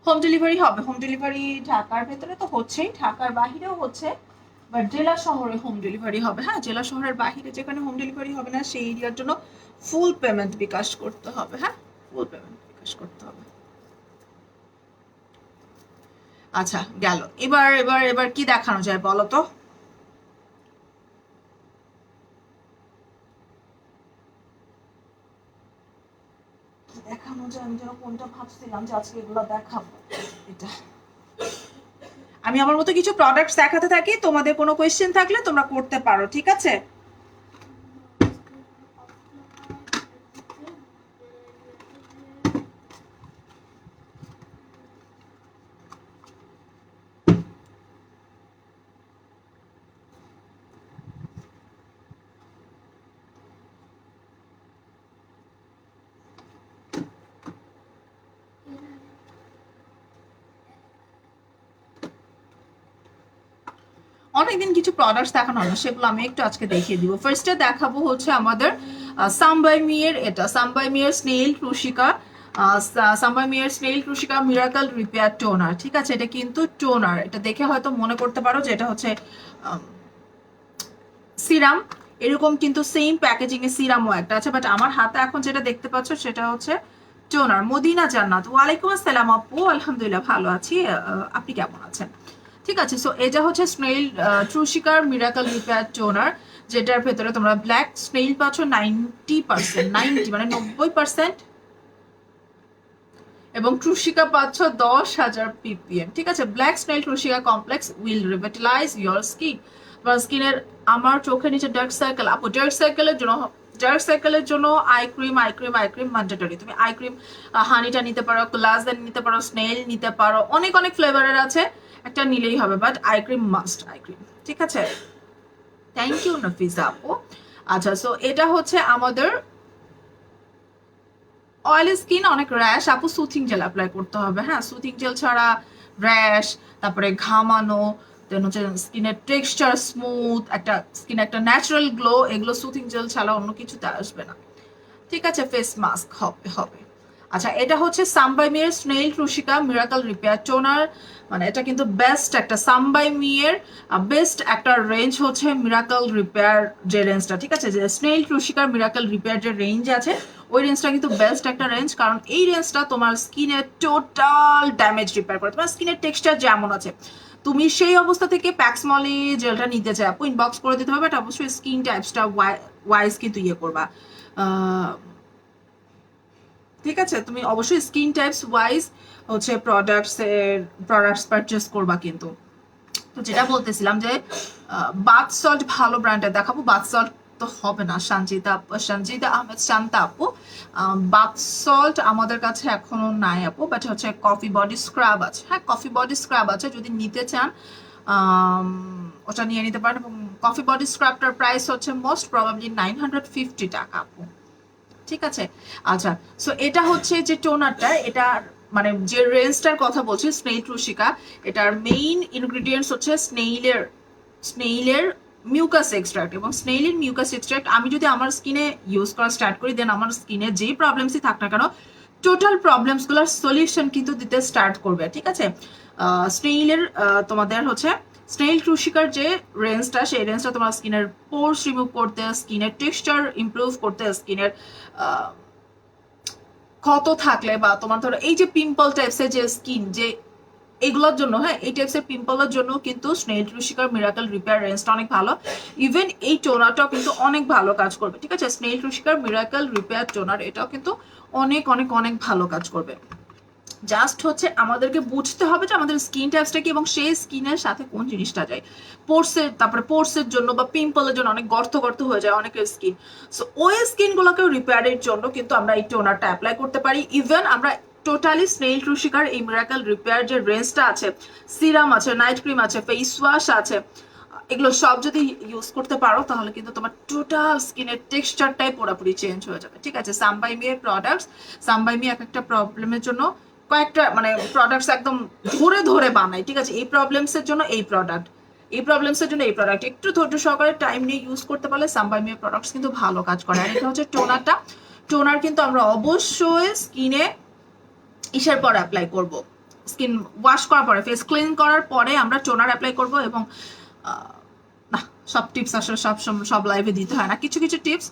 হোম ডেলিভারি হবে, হোম ডেলিভারি ঢাকার ভেতরে তো হচ্ছেই, ঢাকার বাহিরেও হচ্ছে, বাট জেলা শহরে হোম ডেলিভারি হবে। হ্যাঁ, জেলা শহরের বাহিরে যেখানে হোম ডেলিভারি হবে না সেই এরিয়ার জন্য ফুল পেমেন্ট বিকাশ করতে হবে। হ্যাঁ, ফুল পেমেন্ট বিকাশ করতে হবে। আচ্ছা, গেল। এবার কি দেখানো যায় বলো তো? দেখানো যায়, আমি যেন কোনটা ভাবছিলাম যে আজকে এগুলো দেখাবো। এটা আমি আমার মতো কিছু প্রোডাক্টস দেখাতে থাকি, তোমাদের কোনো কোয়েশ্চেন থাকলে তোমরা করতে পারো। ঠিক আছে, অনেকদিন কিছু প্রোডাক্টস দেখানো হলো, সেগুলো আমি একটু আজকে দেখিয়ে দিব। ফার্স্টে দেখাবো হচ্ছে আমাদের সামবাই মিয়ের, এটা সামবাই মিয়ের স্নেইল ক্রুশিকা, সামবাই মিয়ের snail Truecica miracle repair toner. ঠিক আছে, এটা কিন্তু টোনার, এটা দেখে হয়তো মনে করতে পারো যে এটা হচ্ছে সিরাম, এরকম কিন্তু সেম প্যাকেজিং এ সিরামও একটা আছে, বাট আমার হাতে এখন যেটা দেখতে পাচ্ছ সেটা হচ্ছে টোনার। মদিনা জান্নাত, ওয়ালাইকুম আসসালাম আপু, আলহামদুলিল্লাহ ভালো আছি, আপনি কেমন আছেন? ঠিক আছে, সো এটা হচ্ছে স্নেইল ট্রুশিকার মিরাকল রিপেয়ার টোনার, যেটার ভেতরে তোমরা ব্ল্যাক স্নেইল পাচ্ছ 90%, 90 মানে 90%, এবং ট্রুশিকা পাচ্ছ 10,000 ppm। ঠিক আছে, black snail Truecica complex will revitalise your skin. তোমার স্কিনের, আমার চোখের নিচে ডার্ক সার্কেল, আপু ডার্ক সার্কেলের জন্য আই ক্রিম ম্যান্ডেটরি। তুমি আই ক্রিম হানিটা নিতে পারো, কোলাজেন নিতে পারো, স্নেইল নিতে পারো, অনেক অনেক ফ্লেভারের আছে, একটা নিলেই হবে, but eye cream must, eye cream. ঠিক আছে, থ্যাংক ইউ নফিজা আপু। আচ্ছা, সো এটা হচ্ছে আমাদের অয়েলি স্কিন, অনেক র্যাশ, আপু সুথিং জেল অ্যাপ্লাই করতে হবে। হ্যাঁ, সুথিং জেল ছাড়া র্যাশ, তারপরে ঘামানো, দেন হচ্ছে স্কিনের টেক্সচার স্মুথ, একটা স্কিনে একটা ন্যাচারাল গ্লো, এগুলো সুথিং জেল ছাড়া অন্য কিছুতে আসবে না। ঠিক আছে, ফেস মাস্ক হবে। আচ্ছা, এটা হচ্ছে সামবাই মিয়ের snail Truecica miracle repair toner, মানে এটা কিন্তু বেস্ট একটা সামবাই মিয়ের বেস্ট একটা রেঞ্জ হচ্ছে মিরাকল রিপেয়ার যে রেঞ্জটা। ঠিক আছে, যে স্নেইল ক্রুশিকার মিরাকল রিপেয়ার যে রেঞ্জ আছে, ওই রেঞ্জটা কিন্তু বেস্ট একটা রেঞ্জ, কারণ এই রেঞ্জটা তোমার স্কিনের টোটাল ড্যামেজ রিপেয়ার করে। তোমার স্কিনের টেক্সচার যেমন আছে, তুমি সেই অবস্থা থেকে প্যাক্সমলি জেলটা নিতে চাই আপু, ইনবক্স করে দিতে হবে, এটা অবশ্যই স্কিন টাইপসটা ওয়াইজ কিন্তু ইয়ে করবা। ঠিক আছে, তুমি অবশ্যই স্কিন টাইপস ওয়াইজ হচ্ছে প্রোডাক্টস পারচেস করবা কিন্তু। তো যেটা বলতেছিলাম যে বাথ সল্ট ভালো ব্র্যান্ডের দেখাবো, বাথ সল্ট তো হবে না, সঞ্জিতা আহমেদ শান্তা আপু, বাথ সল্ট আমাদের কাছে এখনো নাই আপু, বাট হচ্ছে কফি বডি স্ক্রাব আছে। হ্যাঁ, কফি বডি স্ক্রাব আছে, যদি নিতে চান ওটা নিয়ে নিতে পারেন, এবং কফি বডি স্ক্রাবটার প্রাইস হচ্ছে মোস্ট প্রবাবলি 950 টাকা আপু। ঠিক আছে, আচ্ছা, সো এটা হচ্ছে যে টোনারটা, এটা মানে যে রেঞ্জটার কথা বলছি স্নেইল ট্রুশিকা, এটার মেইন ইনগ্রিডিয়েন্টস হচ্ছে স্নেইলের মিউকাস এক্সট্রাক্ট, এবং স্নেইলের মিউকাস এক্সট্রাক্ট আমি যদি আমার স্কিনে ইউজ করা স্টার্ট করি, দেন আমার স্কিনে যেই প্রবলেমসই থাক না কেন, টোটাল প্রবলেমসগুলোর সলিউশন কিন্তু দিতে স্টার্ট করবে। ঠিক আছে, স্নেইলের তোমাদের হচ্ছে স্নেইল ক্রুশিকার যে রেঞ্জটা, সেই রেঞ্জটা তোমার স্কিনের পোর্স রিমুভ করতে, স্কিনের টেক্সচার ইমপ্রুভ করতে, স্কিনের ক্ষত থাকলে বা তোমার ধরো এই যে পিম্পল টাইপসের যে স্কিন, যে এগুলোর জন্য, হ্যাঁ এই টাইপসের পিম্পলের জন্য কিন্তু স্নেইল ট্রুশিকার মিরাকল রিপেয়ার রেঞ্জটা অনেক ভালো। ইভেন এই টোনারটাও কিন্তু অনেক ভালো কাজ করবে। ঠিক আছে, স্নেইল ট্রুশিকার মিরাকল রিপেয়ার টোনার, এটাও কিন্তু অনেক অনেক অনেক ভালো কাজ করবে। জাস্ট হচ্ছে আমাদেরকে বুঝতে হবে যে আমাদের স্কিন টাইপসটা কি, এবং সেই স্কিনের সাথে কোন জিনিসটা যায়। তারপরে পোর্সের জন্য বা পিম্পলের জন্য অনেক গর্ত হয়ে যায় অনেকের স্কিন, সো ওই স্কিন গুলোকে রিপেয়ারের জন্য কিন্তু আমরা এই টোনারটা অ্যাপ্লাই করতে পারি। ইভেন আমরা টোটালি স্নেইল ট্রুশিকার এই মিরাকল রিপেয়ার যে রেঞ্জটা আছে, সিরাম আছে, নাইট ক্রিম আছে, ফেস ওয়াশ আছে, এগুলো সব যদি ইউজ করতে পারো, তাহলে কিন্তু তোমার টোটাল স্কিনের টেক্সচারটাই পুরোপুরি চেঞ্জ হয়ে যাবে। ঠিক আছে, সামবাই মিয়ের প্রোডাক্টস, সামবাই মি এক একটা প্রবলেমের জন্য কয়েকটা মানে প্রোডাক্টস একদম ধরে বানাই। ঠিক আছে, এই প্রবলেমসের জন্য এই প্রোডাক্ট, এই প্রবলেমসের জন্য এই প্রোডাক্ট, একটু ধৈর্য সহকারে টাইম নিয়ে ইউজ করতে পারলে সামবাই মিয়ের প্রোডাক্টস কিন্তু ভালো কাজ করে। আর এটা হচ্ছে টোনারটা, টোনার কিন্তু আমরা অবশ্যই স্কিনে ইসের পর অ্যাপ্লাই করব, স্কিন ওয়াশ করার পরে, ফেস ক্লিন করার পরে আমরা টোনার অ্যাপ্লাই করব। এবং না, সব টিপস আসলে সব লাইভে দিতে হয় না, কিছু কিছু টিপস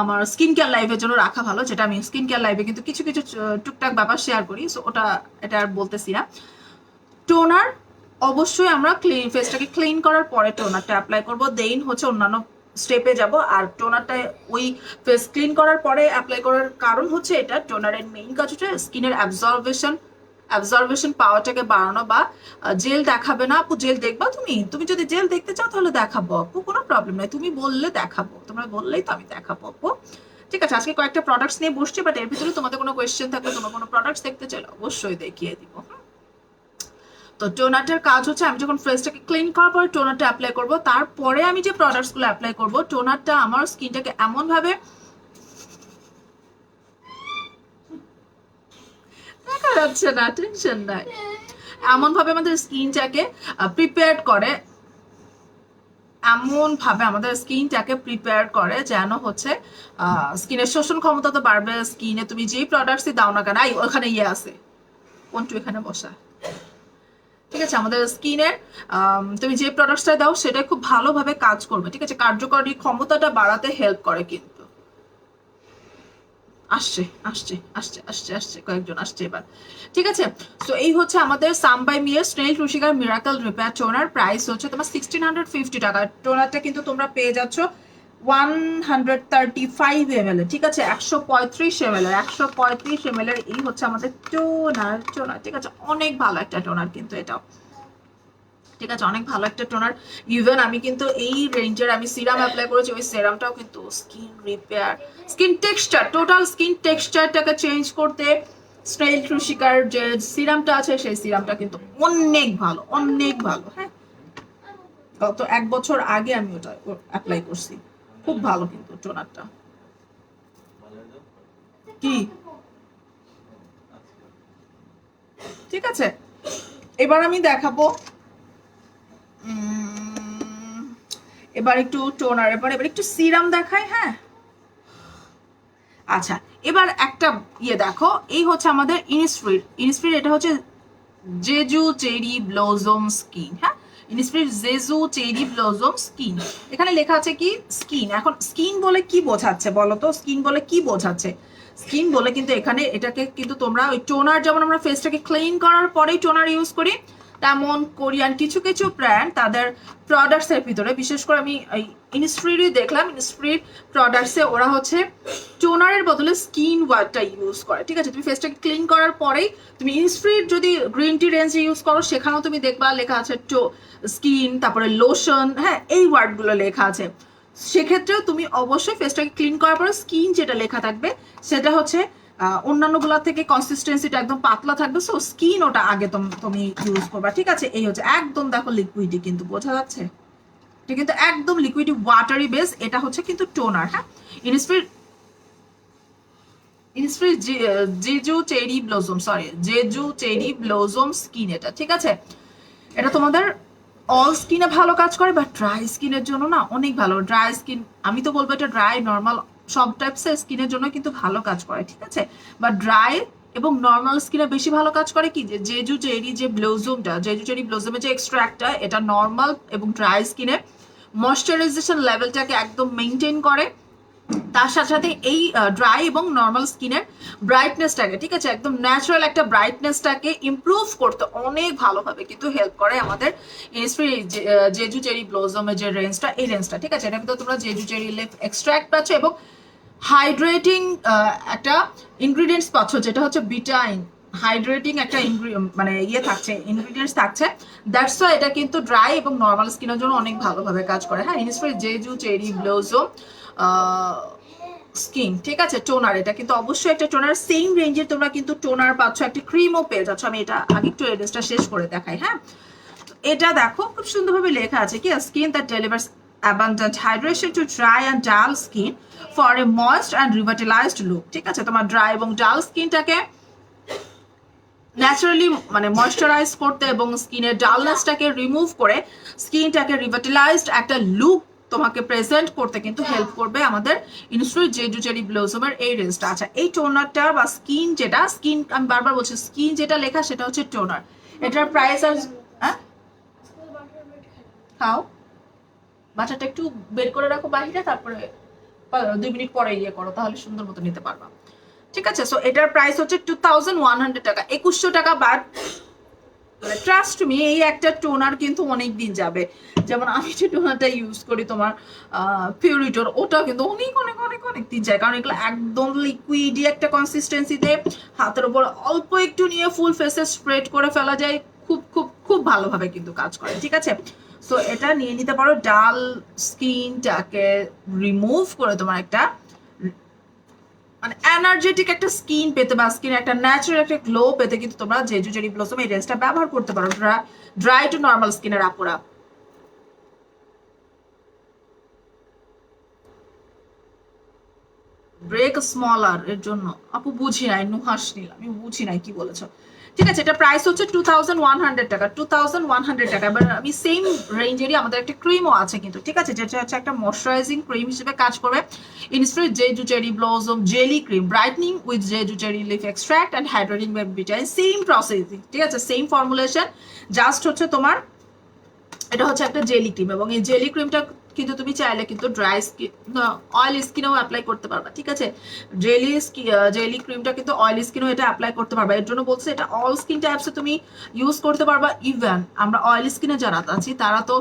আমার স্কিন কেয়ার লাইভের জন্য রাখা ভালো, যেটা আমি স্কিন কেয়ার লাইভে কিন্তু কিছু কিছু টুকটাক ব্যাপার শেয়ার করি, সো এটা আর বলতেছি না। টোনার অবশ্যই আমরা ফেসটাকে ক্লিন করার পরে টোনারটা অ্যাপ্লাই করব, দেন হচ্ছে অন্যান্য স্টেপে যাব। আর টোনারটা ওই ফেস ক্লিন করার পরে অ্যাপ্লাই করার কারণ হচ্ছে, এটা টোনারের মেইন কাজ হচ্ছে স্কিনের অ্যাবজর্বেশন পাওয়ারটাকে বাড়ানো। বা জেল দেখাবে না আপু, জেল দেখবা তুমি যদি জেল দেখতে চাও তাহলে দেখাবো আপু, কোনো প্রবলেম নাই, তুমি বললে দেখাবো, তোমরা বললেই তো আমি দেখাবো আপু। ঠিক আছে, আজকে কয়েকটা প্রোডাক্টস নিয়ে বসছি, বাট এর ভিতরে তোমাদের কোনো কোয়েশ্চেন থাকলে, তোমরা কোনো প্রোডাক্টস দেখতে চাইলে অবশ্যই দেখিয়ে দিব। তো টোনারটার কাজ হচ্ছে, আমি যখন ফেসটাকে ক্লিন করার পরে টোনারটা অ্যাপ্লাই করব, তারপরে আমি যে প্রোডাক্টসগুলো অ্যাপ্লাই করব, টোনারটা আমার স্কিনটাকে এমন ভাবে, দেখা যাচ্ছে না, টেনশন নাই, এমন ভাবে আমাদের স্কিনটাকে প্রিপেয়ার করে। এমন ভাবে আমাদের স্কিনটাকে প্রিপেয়ার করে যেন হচ্ছে স্কিনের শোষণ ক্ষমতা তো বাড়বে, স্কিনে তুমি যেই প্রোডাক্টসই দাও না কেন, ওখানে ইয়ে আছে কোনটু এখানে বসা, ঠিক আছে, আমাদের স্কিনের তুমি যে প্রোডাক্টসটা দাও সেটা খুব ভালোভাবে কাজ করবে, ঠিক আছে, কার্যকরী ক্ষমতাটা বাড়াতে হেল্প করে কিন্তু। আসছে আসছে আসছে আসছে আসছে কয়েকজন আসছে এবার, ঠিক আছে। তো এই হচ্ছে আমাদের সাম বাই মিয়ার স্নেল টুশিকার মিরাকল রিপেয়ার টোনার, প্রাইস হচ্ছে তোমার 1650 টাকা। টোনারটা কিন্তু তোমরা পেয়ে যাচ্ছ 135 ml, ঠিক আছে, 135 ml, 135 ml এই হচ্ছে আমাদের টোনার, ঠিক আছে, অনেক ভালো একটা টোনার কিন্তু এটাও, ঠিক আছে, অনেক ভালো একটা টোনার। ইভেন আমি কিন্তু এই রেঞ্জের আমি সিরাম অ্যাপ্লাই করেছি, ওই সিরামটাও কিন্তু skin repair, skin texture, total skin টেক্সচারটাকে চেঞ্জ করতে স্নেল ট্রুশিকার যে সিরামটা আছে সেই সিরামটা কিন্তু অনেক ভালো, অনেক ভালো। হ্যাঁ, গত 1 বছর আগে আমি ওটা অ্যাপ্লাই করছি, খুব ভালো কিন্তু টোনারটা। কি ঠিক আছে, এবার আমি দেখাবো এবার একটু টোনার, এবার একটু সিরাম দেখাই। হ্যাঁ, আচ্ছা, এবার একটা ইয়ে দেখো, এই হচ্ছে আমাদের ইনিসফ্রির, এটা হচ্ছে জেজু চেরি ব্লজম স্কিন। হ্যাঁ, ইনিসফ্রির জেজু চেরি ব্লজম স্কিন, এখানে লেখা আছে কি স্কিন। এখন স্কিন বলে কি বোঝাচ্ছে বলো তো, স্কিন বলে কি বোঝাচ্ছে? স্কিন বলে কিন্তু এখানে এটাকে কিন্তু তোমরা ওই টোনার, যেমন আমরা ফেসটাকে ক্লিন করার পরেই টোনার ইউজ করি, তেমন কোরিয়ান কিছু কিছু ব্র্যান্ড তাদের প্রোডাক্টসের ভিতরে, বিশেষ করে আমি ইনিসফ্রিরই দেখলাম, ইনিসফ্রির প্রোডাক্টসে ওরা হচ্ছে টোনারের বদলে স্কিন ওয়াশটা ইউজ করে, ঠিক আছে। তুমি ফেসটাকে ক্লিন করার পরেই তুমি ইনিসফ্রির যদি গ্রিন টি রেঞ্জ ইউজ করো, সেখানেও তুমি দেখবা লেখা আছে স্কিন, তারপরে লোশন, হ্যাঁ, এই ওয়ার্ডগুলো লেখা আছে। সেক্ষেত্রেও তুমি অবশ্যই ফেসটাকে ক্লিন করার পরে স্কিন যেটা লেখা থাকবে সেটা হচ্ছে অন্যান্যগুলোর থেকে কনসিস্টেন্সিটা একদম পাতলা থাকবে, সো স্কিন ওটা আগে তুমি ইউজ করবা, ঠিক আছে। এই হচ্ছে একদম, দেখো লিকুইডি কিন্তু বোঝা যাচ্ছে, এটা কিন্তু একদম লিকুইডি ওয়াটারি বেস, এটা হচ্ছে কিন্তু টোনার। হ্যাঁ, Innisfree Jeju cherry blossom, sorry, Jeju cherry blossom skin, এটা ঠিক আছে। এটা তোমাদের অল স্কিনে ভালো কাজ করে, বাট ড্রাই স্কিনের জন্য না অনেক ভালো। ড্রাই স্কিন, আমি তো বলবো এটা ড্রাই নর্মাল সব টাইপসের স্কিনের জন্য কিন্তু ভালো কাজ করে, ঠিক আছে। বাট ড্রাই এবং নর্মাল স্কিনে বেশি ভালো কাজ করে কি, যে জেজু চেরি যে ব্লজমটা, জেজু চেরি ব্লজমের যে এক্সট্রাক্টটা, এটা নর্মাল এবং ড্রাই স্কিনে ময়শ্চারাইজেশন লেভেলটাকে একদম মেনটেন করে, তার সাথে সাথে এই ড্রাই এবং নর্মাল স্কিনের ব্রাইটনেসটাকে, ঠিক আছে, একদম ন্যাচারাল একটা ব্রাইটনেসটাকে ইমপ্রুভ করতে অনেক ভালোভাবে কিন্তু হেল্প করে আমাদের ইনিসফ্রি জেজু চেরি ব্লজমের যে রেঞ্জটা, এই রেঞ্জটা, ঠিক আছে। এটার ভিতরে তোমরা জেজু চেরি লিফ এক্সট্রাক্ট পাচ্ছ এবং হাইড্রেটিং একটা ইনগ্রিডিয়েন্টস পাচ্ছ, যেটা হচ্ছে বিটাইন, হাইড্রেটিং একটা মানে ইয়ে থাকছে, ইনগ্রিডিয়েন্টস থাকছে। দ্যাটস ওয়াই এটা কিন্তু ড্রাই এবং নর্মাল স্কিনের জন্য অনেক ভালোভাবে কাজ করে। হ্যাঁ, Innisfree Jeju cherry blossom skin, ঠিক আছে, টোনার, এটা কিন্তু অবশ্যই একটা টোনার। সেম রেঞ্জের তোমরা কিন্তু টোনার পাচ্ছ, একটা ক্রিমও পেয়ে যাচ্ছ। আমি এটা আগে একটু এড্রেসটা শেষ করে দেখাই। হ্যাঁ, এটা দেখো খুব সুন্দরভাবে লেখা আছে কি, skin that delivers abundant hydration to dry and dull skin for a moist and revitalized look, ঠিক আছে। তোমার ড্রাই এবং ডাল স্কিনটাকে ন্যাচারালি মানে ময়শ্চারাইজ করতে এবং স্কিনের ডালনেসটাকে রিমুভ করে স্কিনটাকে রিভাইটালাইজড একটা লুক তোমাকে প্রেজেন্ট করতে কিন্তু হেল্প করবে আমাদের ইনস্ট্রুট জেজু চেরি ব্লজমের এই রেঞ্জটা। আচ্ছা, এই টোনারটা বা স্কিন যেটা, স্কিন আমি বারবার বলছি, স্কিন যেটা লেখা সেটা হচ্ছে টোনার। এটার প্রাইস আর খাও, বাচ্চাটা একটু বের করে রাখো বাহিরে, তারপরে 2 মিনিট পরে ইয়ে করো, তাহলে সুন্দর মতো নিতে পারবা, ঠিক আছে। সো এটার প্রাইস হচ্ছে 2100 টাকা, 2100 টাকা। বাট ট্রাস্ট মি, এই একটা টোনার কিন্তু অনেক দিন যাবে। যেমন আমি যে টোনারটা ইউজ করি তোমার পিউরিটোর, ওটা কিন্তু অনেক অনেক অনেক অনেক দিন যায়, কারণ এগুলো একদম লিকুইডি একটা কনসিস্টেন্সিতে, হাতের উপর অল্প একটু নিয়ে ফুল ফেসে স্প্রেড করে ফেলা যায়, খুব খুব খুব ভালোভাবে কিন্তু কাজ করে, ঠিক আছে। সো এটা নিয়ে নিতে পারো, ডাল স্কিনটাকে রিমুভ করে তোমার একটা মানে এনার্জেটিক একটা স্কিন পেতে বা স্কিন একটা ন্যাচারাল একটা গ্লো পেতে কিন্তু তোমরা জেজু চেরি ব্লসম এই রেঞ্জটা ব্যবহার করতে পারো, ড্রাই টু নর্মাল স্কিনের আপুরা। ব্রেক স্মলার এর জন্য আপু বুঝি নাই, নুহাস নীল, আমি বুঝি নাই কি বলেছো। ঠিক আছে, এটা প্রাইস হচ্ছে 2100 টাকা, 2100 টাকা। এবার আমি সেম রেঞ্জেরই আমাদের একটা ক্রিমও আছে কিন্তু, ঠিক আছে, যেটা হচ্ছে একটা ময়শ্চারাইজিং ক্রিম হিসেবে কাজ করবে। Innisfree Jeju cherry blossom jelly cream brightening with Jeju cherry leaf extract and hydrating vitamin, same processing, ঠিক আছে, সেম ফর্মুলেশন, জাস্ট হচ্ছে তোমার এটা হচ্ছে একটা জেলি ক্রিম। এবং এই জেলি ক্রিমটা কিন্তু তুমি চাইলে কিন্তু ড্রাই স্কিন, অয়েল স্কিনেও অ্যাপ্লাই করতে পারবা, ঠিক আছে। জেলি ক্রিমটা কিন্তু অয়েল স্কিনেও এটা অ্যাপ্লাই করতে পারবা, এর জন্য বলছে এটা অল স্কিন টাইপসে তুমি ইউজ করতে পারবা। ইভেন আমরা অয়েল স্কিনে যারা আছি তারা তো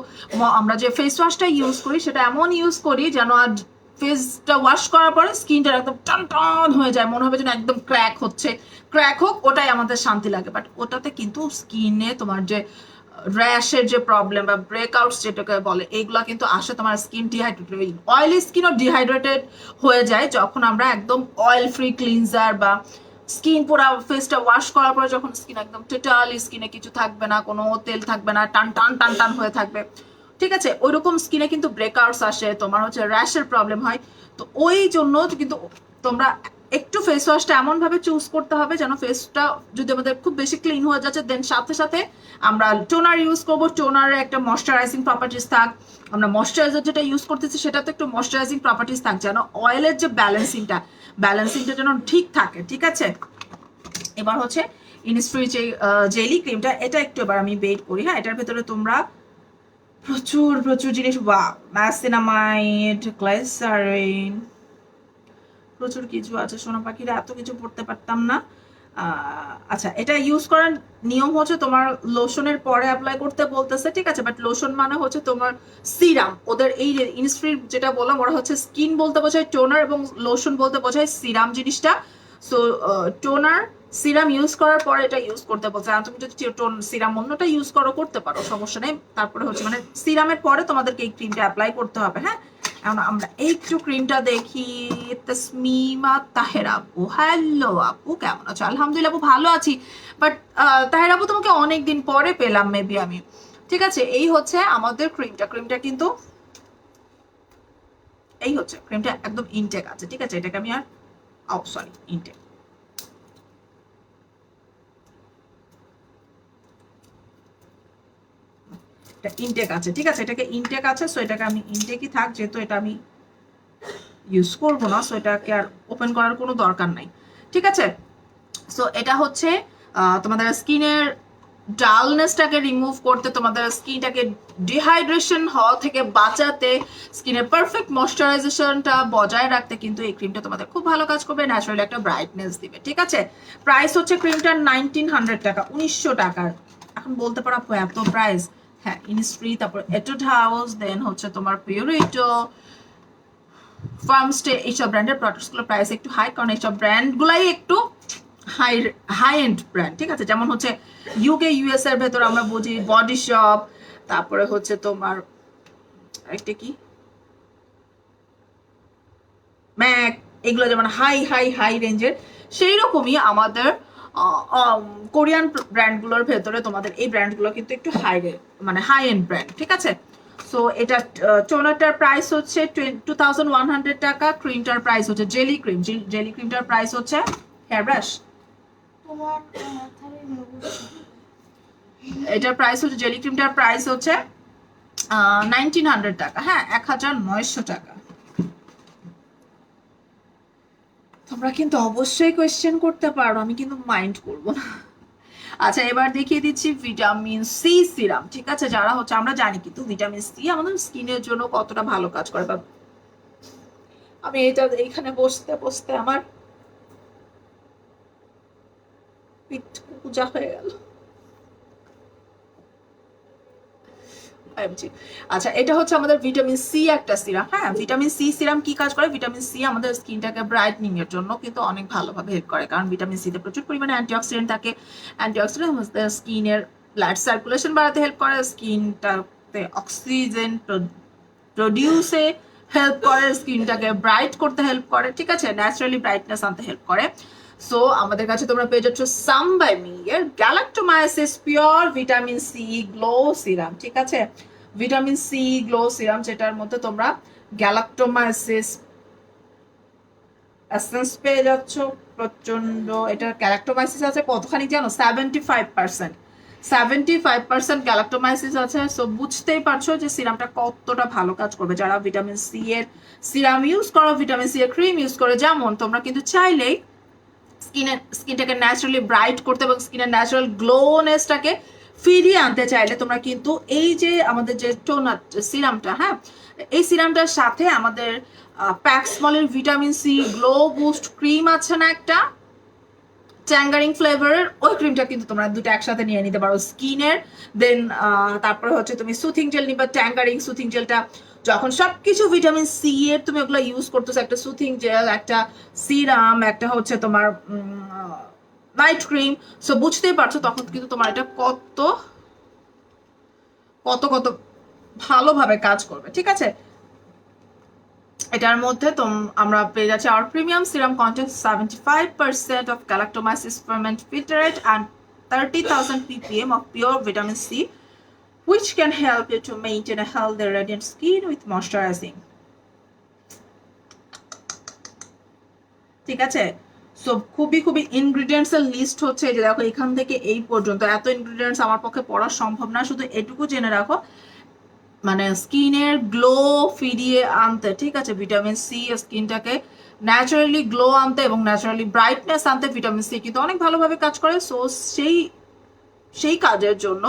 আমরা যে ফেস ওয়াশটা ইউজ করি সেটা এমন ইউজ করি যেন আর ফেসটা ওয়াশ করার পরে স্কিনটা একদম টান টান হয়ে যায়, মনে হবে যেন একদম ক্র্যাক হচ্ছে। ক্র্যাক হোক, ওটাই আমাদের শান্তি লাগে, বাট ওটাতে কিন্তু স্কিনে তোমার যে র্যাশের যে প্রবলেম বা ব্রেকআউটস যেটাকে বলে, এইগুলা কিন্তু আসে তোমার স্কিন ডিহাইড্রেটেড, অয়েলি স্কিনও ডিহাইড্রেটেড হয়ে যায় যখন আমরা একদম অয়েল ফ্রি ক্লিনজার বা স্কিন পুরো ফেসটা ওয়াশ করার পরে যখন স্কিন একদম টোটালি স্কিনে কিছু থাকবে না, কোনো তেল থাকবে না, টান টান টান টান হয়ে থাকবে, ঠিক আছে, ওইরকম স্কিনে কিন্তু ব্রেকআউটস আসে, তোমার হচ্ছে র্যাশের প্রবলেম হয়। তো ওই জন্য কিন্তু তোমরা একটু ফেস ওয়াশটা এমন ভাবে চুজ করতে হবে যেন ফেসটা যদি আমাদের খুব বেশি ক্লিন হয়ে যাচ্ছে, দেন সাথে সাথে আমরা টোনার ইউজ করবো, টোনারে একটা ময়শ্চারাইজিং প্রপার্টিস থাক, আমরা ময়শ্চারাইজার যেটা ইউজ করতেছি সেটা তো একটু ময়শ্চারাইজিং প্রপার্টিস থাক, যেন অয়েলের যে ব্যালেন্সিংটা যেন ঠিক থাকে, ঠিক আছে। এবার হচ্ছে ইনস্ফ্রি যে জেলি ক্রিমটা, এটা একটু এবার আমি বেট করি, হ্যাঁ, এটার ভেতরে তোমরা প্রচুর প্রচুর জিনিস, ওয়াও, নাইসিনামাইড, গ্লাইসারিন, প্রচুর কিছু আছে সোনা পাখিরা, এত কিছু পড়তে পারতাম না। আচ্ছা, এটা ইউজ করার নিয়ম হচ্ছে তোমার লোশনের পরে অ্যাপ্লাই করতে বলতেছে, ঠিক আছে, বাট লোশন মানে হচ্ছে তোমার সিরাম, ওদের এই ইনস্ট্রিট যেটা বললাম ওরা হচ্ছে স্কিন বলতে বোঝায় টোনার এবং লোশন বলতে বোঝায় সিরাম জিনিসটা। সো টোনার সিরাম ইউজ করার পরে এটা ইউজ করতে বলছে, আর তুমি যদি সিরাম অন্যটা ইউজ করো করতে পারো, সমস্যা নেই। তারপরে হচ্ছে মানে সিরামের পরে তোমাদেরকে এই ক্রিমটা অ্যাপ্লাই করতে হবে, হ্যাঁ। এখন আমরা একটু ক্রিমটা দেখি। তাসমিমা তাহের আপু, হ্যালো আপু, কেমন আছো? আলহামদুলিল্লাহ আপু, ভালো আছি, বাট তাহের আপু তোমাকে অনেকদিন পরে পেলাম মেবি আমি, ঠিক আছে। এই হচ্ছে আমাদের ক্রিমটা কিন্তু এই হচ্ছে ক্রিমটা একদম ইনটেক আছে, ঠিক আছে, এটাকে আমি আর সরি ইনটেক, এটা ইনটেক আছে, ঠিক আছে, এটাকে ইনটেক আছে, সো এটাকে আমি ইনটেকই থাক, যেহেতু এটা আমি ইউজ করবো না, সো এটাকে আর ওপেন করার কোনো দরকার নাই, ঠিক আছে। সো এটা হচ্ছে তোমাদের স্কিনের ডালনেসটাকে রিমুভ করতে, তোমাদের স্কিনটাকে ডিহাইড্রেশন হওয়া থেকে বাঁচাতে, স্কিনের পারফেক্ট ময়শ্চারাইজেশনটা বজায় রাখতে কিন্তু এই ক্রিমটা তোমাদের খুব ভালো কাজ করবে, ন্যাচারালি একটা ব্রাইটনেস দিবে, ঠিক আছে। প্রাইস হচ্ছে ক্রিমটার 1900 টাকা, 1900 টাকার। এখন বলতে পারো এত প্রাইস, হ্যাঁ, ইনস্ট্রি, তারপর এটুড হাউস, দেন হচ্ছে তোমার পিউরিটো, ফার্মস্টে, এইসব ব্র্যান্ডের প্রোডাক্টসগুলোর প্রাইস একটু হাই, কারণ এইসব ব্র্যান্ডগুলাই একটু হাই হাই এন্ড ব্র্যান্ড, ঠিক আছে। যেমন হচ্ছে ইউকে ইউএস এর ভেতর আমরা বুঝি বডি শপ, তারপরে হচ্ছে তোমার একটা কি ম্যাক, এগুলো যেমন হাই হাই হাই রেঞ্জের, সেই রকমই আমাদের কোরিয়ান ব্র্যান্ডগুলোর ভেতরে তোমাদের এই ব্র্যান্ডগুলো কিন্তু একটু হাই মানে হাই এন্ড ব্র্যান্ড, ঠিক আছে। সো এটা টোনারটার প্রাইস হচ্ছে 2100 টাকা, ক্রিমটার প্রাইস হচ্ছে জেলি ক্রিমটার প্রাইস হচ্ছে হেয়ার ব্রাশ, এটার প্রাইস হচ্ছে জেলি ক্রিমটার প্রাইস হচ্ছে 1900 টাকা, হ্যাঁ, 1900 টাকা। তোমরা কিন্তু অবশ্যই কোয়েশ্চেন করতে পারো, আমি কিন্তু মাইন্ড করবো না। আচ্ছা, এবার দেখিয়ে দিচ্ছি ভিটামিন সি সিরাম, ঠিক আছে, যারা হচ্ছে আমরা জানি কিন্তু ভিটামিন সি আমাদের স্কিনের জন্য কতটা ভালো কাজ করে, বা আমি এটা এইখানে বসতে বসতে আমার পিঠ পূজা হয়ে গেল। আচ্ছা, এটা হচ্ছে আমাদের ভিটামিন সি একটা সিরাম, হ্যাঁ, ভিটামিন সি সিরাম কি কাজ করে? ভিটামিন সি আমাদের স্কিনটাকে ব্রাইটনিং এর জন্য কিন্তু অনেক ভালোভাবে হেল্প করে, কারণ ভিটামিন সিতে প্রচুর পরিমাণে অ্যান্টিঅক্সিডেন্ট থাকে। অ্যান্টিঅক্সিডেন্ট আমাদের স্কিনের ব্লাড সার্কুলেশন বাড়াতে হেল্প করে, স্কিনটাতে অক্সিজেন প্রডিউসে হেল্প করে, স্কিনটাকে ব্রাইট করতে হেল্প করে, ঠিক আছে, ন্যাচারালি ব্রাইটনেস আনতে হেল্প করে। সো আমাদের কাছে তোমরা পেয়ে যাচ্ছ সাম বাই মি এর galactomyces pure vitamin C glow serum, ঠিক আছে, ভিটামিন সি গ্লো সিরাম, যেটার মধ্যে তোমরা গ্যালাক্টোমাইসিস এসেন্স পেয়ে যাচ্ছ প্রচন্ড। এটার গ্যালাক্টোমাইসিস আছে কতখানি জানো? 75%। 75% গ্যালাক্টোমাইসিস আছে। সো বুঝতেই পারছো যে সিরামটা কতটা ভালো কাজ করবে। যারা ভিটামিন সি এর সিরাম ইউজ করো, ভিটামিন সি এর ক্রিম ইউজ করো, যেমন তোমরা কিন্তু চাইলেই স্কিনটাকে ন্যাচারালি ব্রাইট করতে এবং স্কিনের ন্যাচারাল গ্লোনেসটাকে ফিরিয়ে আনতে চাইলে তোমরা কিন্তু এই যে আমাদের যে টোনার সিরামটা, হ্যাঁ, এই সিরামটার সাথে আমাদের প্যাক্সমলের vitamin C glow boost cream আছে না একটা ট্যাঙ্গারিং ফ্লেভারের, ওই ক্রিমটা কিন্তু তোমরা দুটো একসাথে নিয়ে নিতে পারো স্কিনের। দেন তারপরে হচ্ছে তুমি সুথিং জেল নিবা, ট্যাঙ্গারিং সুথিং জেলটা যখন সবকিছু ভিটামিন সি এর তুমি ওগুলো ইউজ করতেছো, একটা সুথিং জেল, একটা সিরাম, একটা হচ্ছে তোমার নাইট ক্রিম, সো বুঝতেই পারছো তখন কিন্তু তোমার এটা কত কত কত ভালোভাবে কাজ করবে। ঠিক আছে, এটার মধ্যে আমরা পেয়ে যাচ্ছি our premium serum contains 75% of galactomyces ferment filtrate and 30,000 ppm of pure vitamin C, which can help you to maintain a healthy radiant skin with moisturizing. ঠিক আছে, সো খুবই খুবই ইনগ্রিডিয়েন্টস এর লিস্ট হচ্ছে যে দেখো এখান থেকে এই পর্যন্ত এত ইনগ্রিডিয়েন্টস আমার পক্ষে পড়া সম্ভব না। শুধু এটুকু জেনে রাখো, মানে স্কিনের গ্লো ফিরিয়ে আনতে, ঠিক আছে, ভিটামিন সি স্কিনটাকে ন্যাচারালি গ্লো আনতে এবং ন্যাচারালি ব্রাইটনেস আনতে ভিটামিন সি কিন্তু অনেক ভালোভাবে কাজ করে। সো সেই কাজের জন্য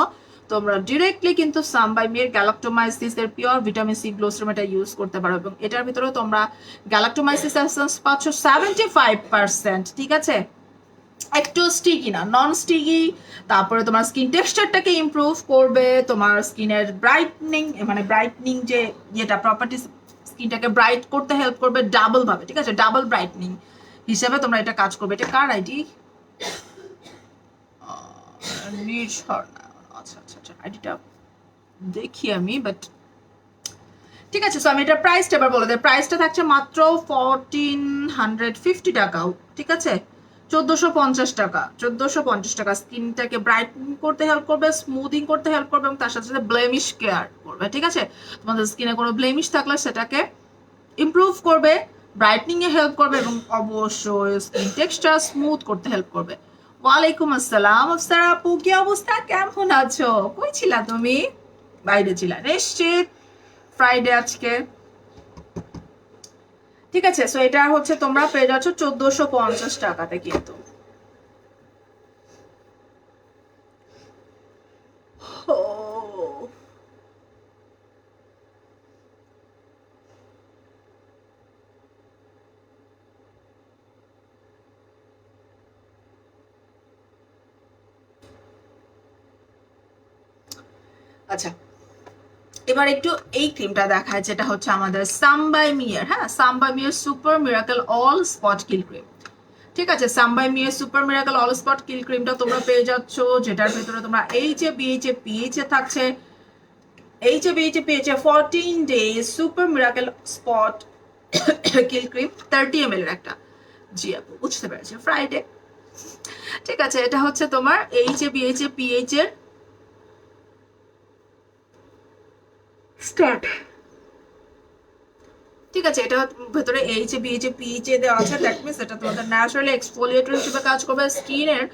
তোমরা ডিরেক্টলি কিন্তু সাম বাই মির গ্যালাক্টোমাইসিস এর pure vitamin C glow serum এটা ইউজ করতে পারো এবং এটার ভিতরে তোমরা গ্যালাক্টোমাইসিস এসেন্স পাচ্ছ 75%। ঠিক আছে, একটু স্টিকি না, নন স্টিকি। তারপরে তোমার স্কিন টেক্সচারটাকে ইমপ্রুভ করবে, তোমার স্কিনের ব্রাইটনিং, মানে ব্রাইটনিং যে ইয়েটা প্রপার্টিস, স্কিনটাকে ব্রাইট করতে হেল্প করবে ডাবল ভাবে। ঠিক আছে, ডাবল ব্রাইটনিং হিসেবে তোমরা এটা কাজ করবে। এটা কার আইডি? আচ্ছা আচ্ছা আচ্ছা, আইডিটা দেখি আমি, বাট ঠিক আছে। সো আমি এটা প্রাইসটা এবার বলে দেয়। প্রাইসটা থাকছে মাত্র 1450 টাকাও। ঠিক আছে, 1450 টাকা, 1450 টাকা। স্কিনটাকে ব্রাইটনিং করতে হেল্প করবে, স্মুথিং করতে হেল্প করবে এবং তার সাথে সাথে ব্লেমিশ কেয়ার করবে। ঠিক আছে, তোমাদের স্কিনে কোনো ব্লেমিশ থাকলে সেটাকে ইমপ্রুভ করবে, ব্রাইটনিং এ হেল্প করবে এবং অবশ্যই স্কিন টেক্সচার স্মুথ করতে হেল্প করবে। ওয়ালাইকুম আসসালাম আফসারা আপু, কি অবস্থা, কেমন আছো? কই ছিলা তুমি? বাইরে ছিলা নিশ্চিত, ফ্রাইডে আজকে। ঠিক আছে, সো এটা হচ্ছে তোমরা পেয়ে যাচ্ছ 1450 টাকাতে কিন্তু। আচ্ছা, এবার একটু এই ক্রিমটা দেখায়, যেটা হচ্ছে আমাদের সাম বাই মিয়ার, হ্যাঁ, সাম বাই মিয়ার super miracle all spot kill cream. ঠিক আছে, সাম বাই মিয়ার সুপার মিরাকেল অল স্পট কিল ক্রিমটা তোমরা পেয়ে যাচ্ছ, যেটার ভিতরে তোমরা এইচএ বিএইচএ পিএইচএ থাকছে। AHA BHA PHA 14 days super miracle spot kill cream 30 ml এর একটা। জি আপু, বুঝতে পেরেছি, ফ্রাইডে। ঠিক আছে, এটা হচ্ছে তোমার এইচএ বিএইচএ পিএইচ এর স্টার্ট। ঠিক আছে, এটা ভেতরে এইচএ বিএইচএ পিএইচএ দেওয়া আছে। দ্যাট মিনস এটা তোমাদের ন্যাচারালি এক্সফোলিয়েটর হিসেবে কাজ করবে স্কিনের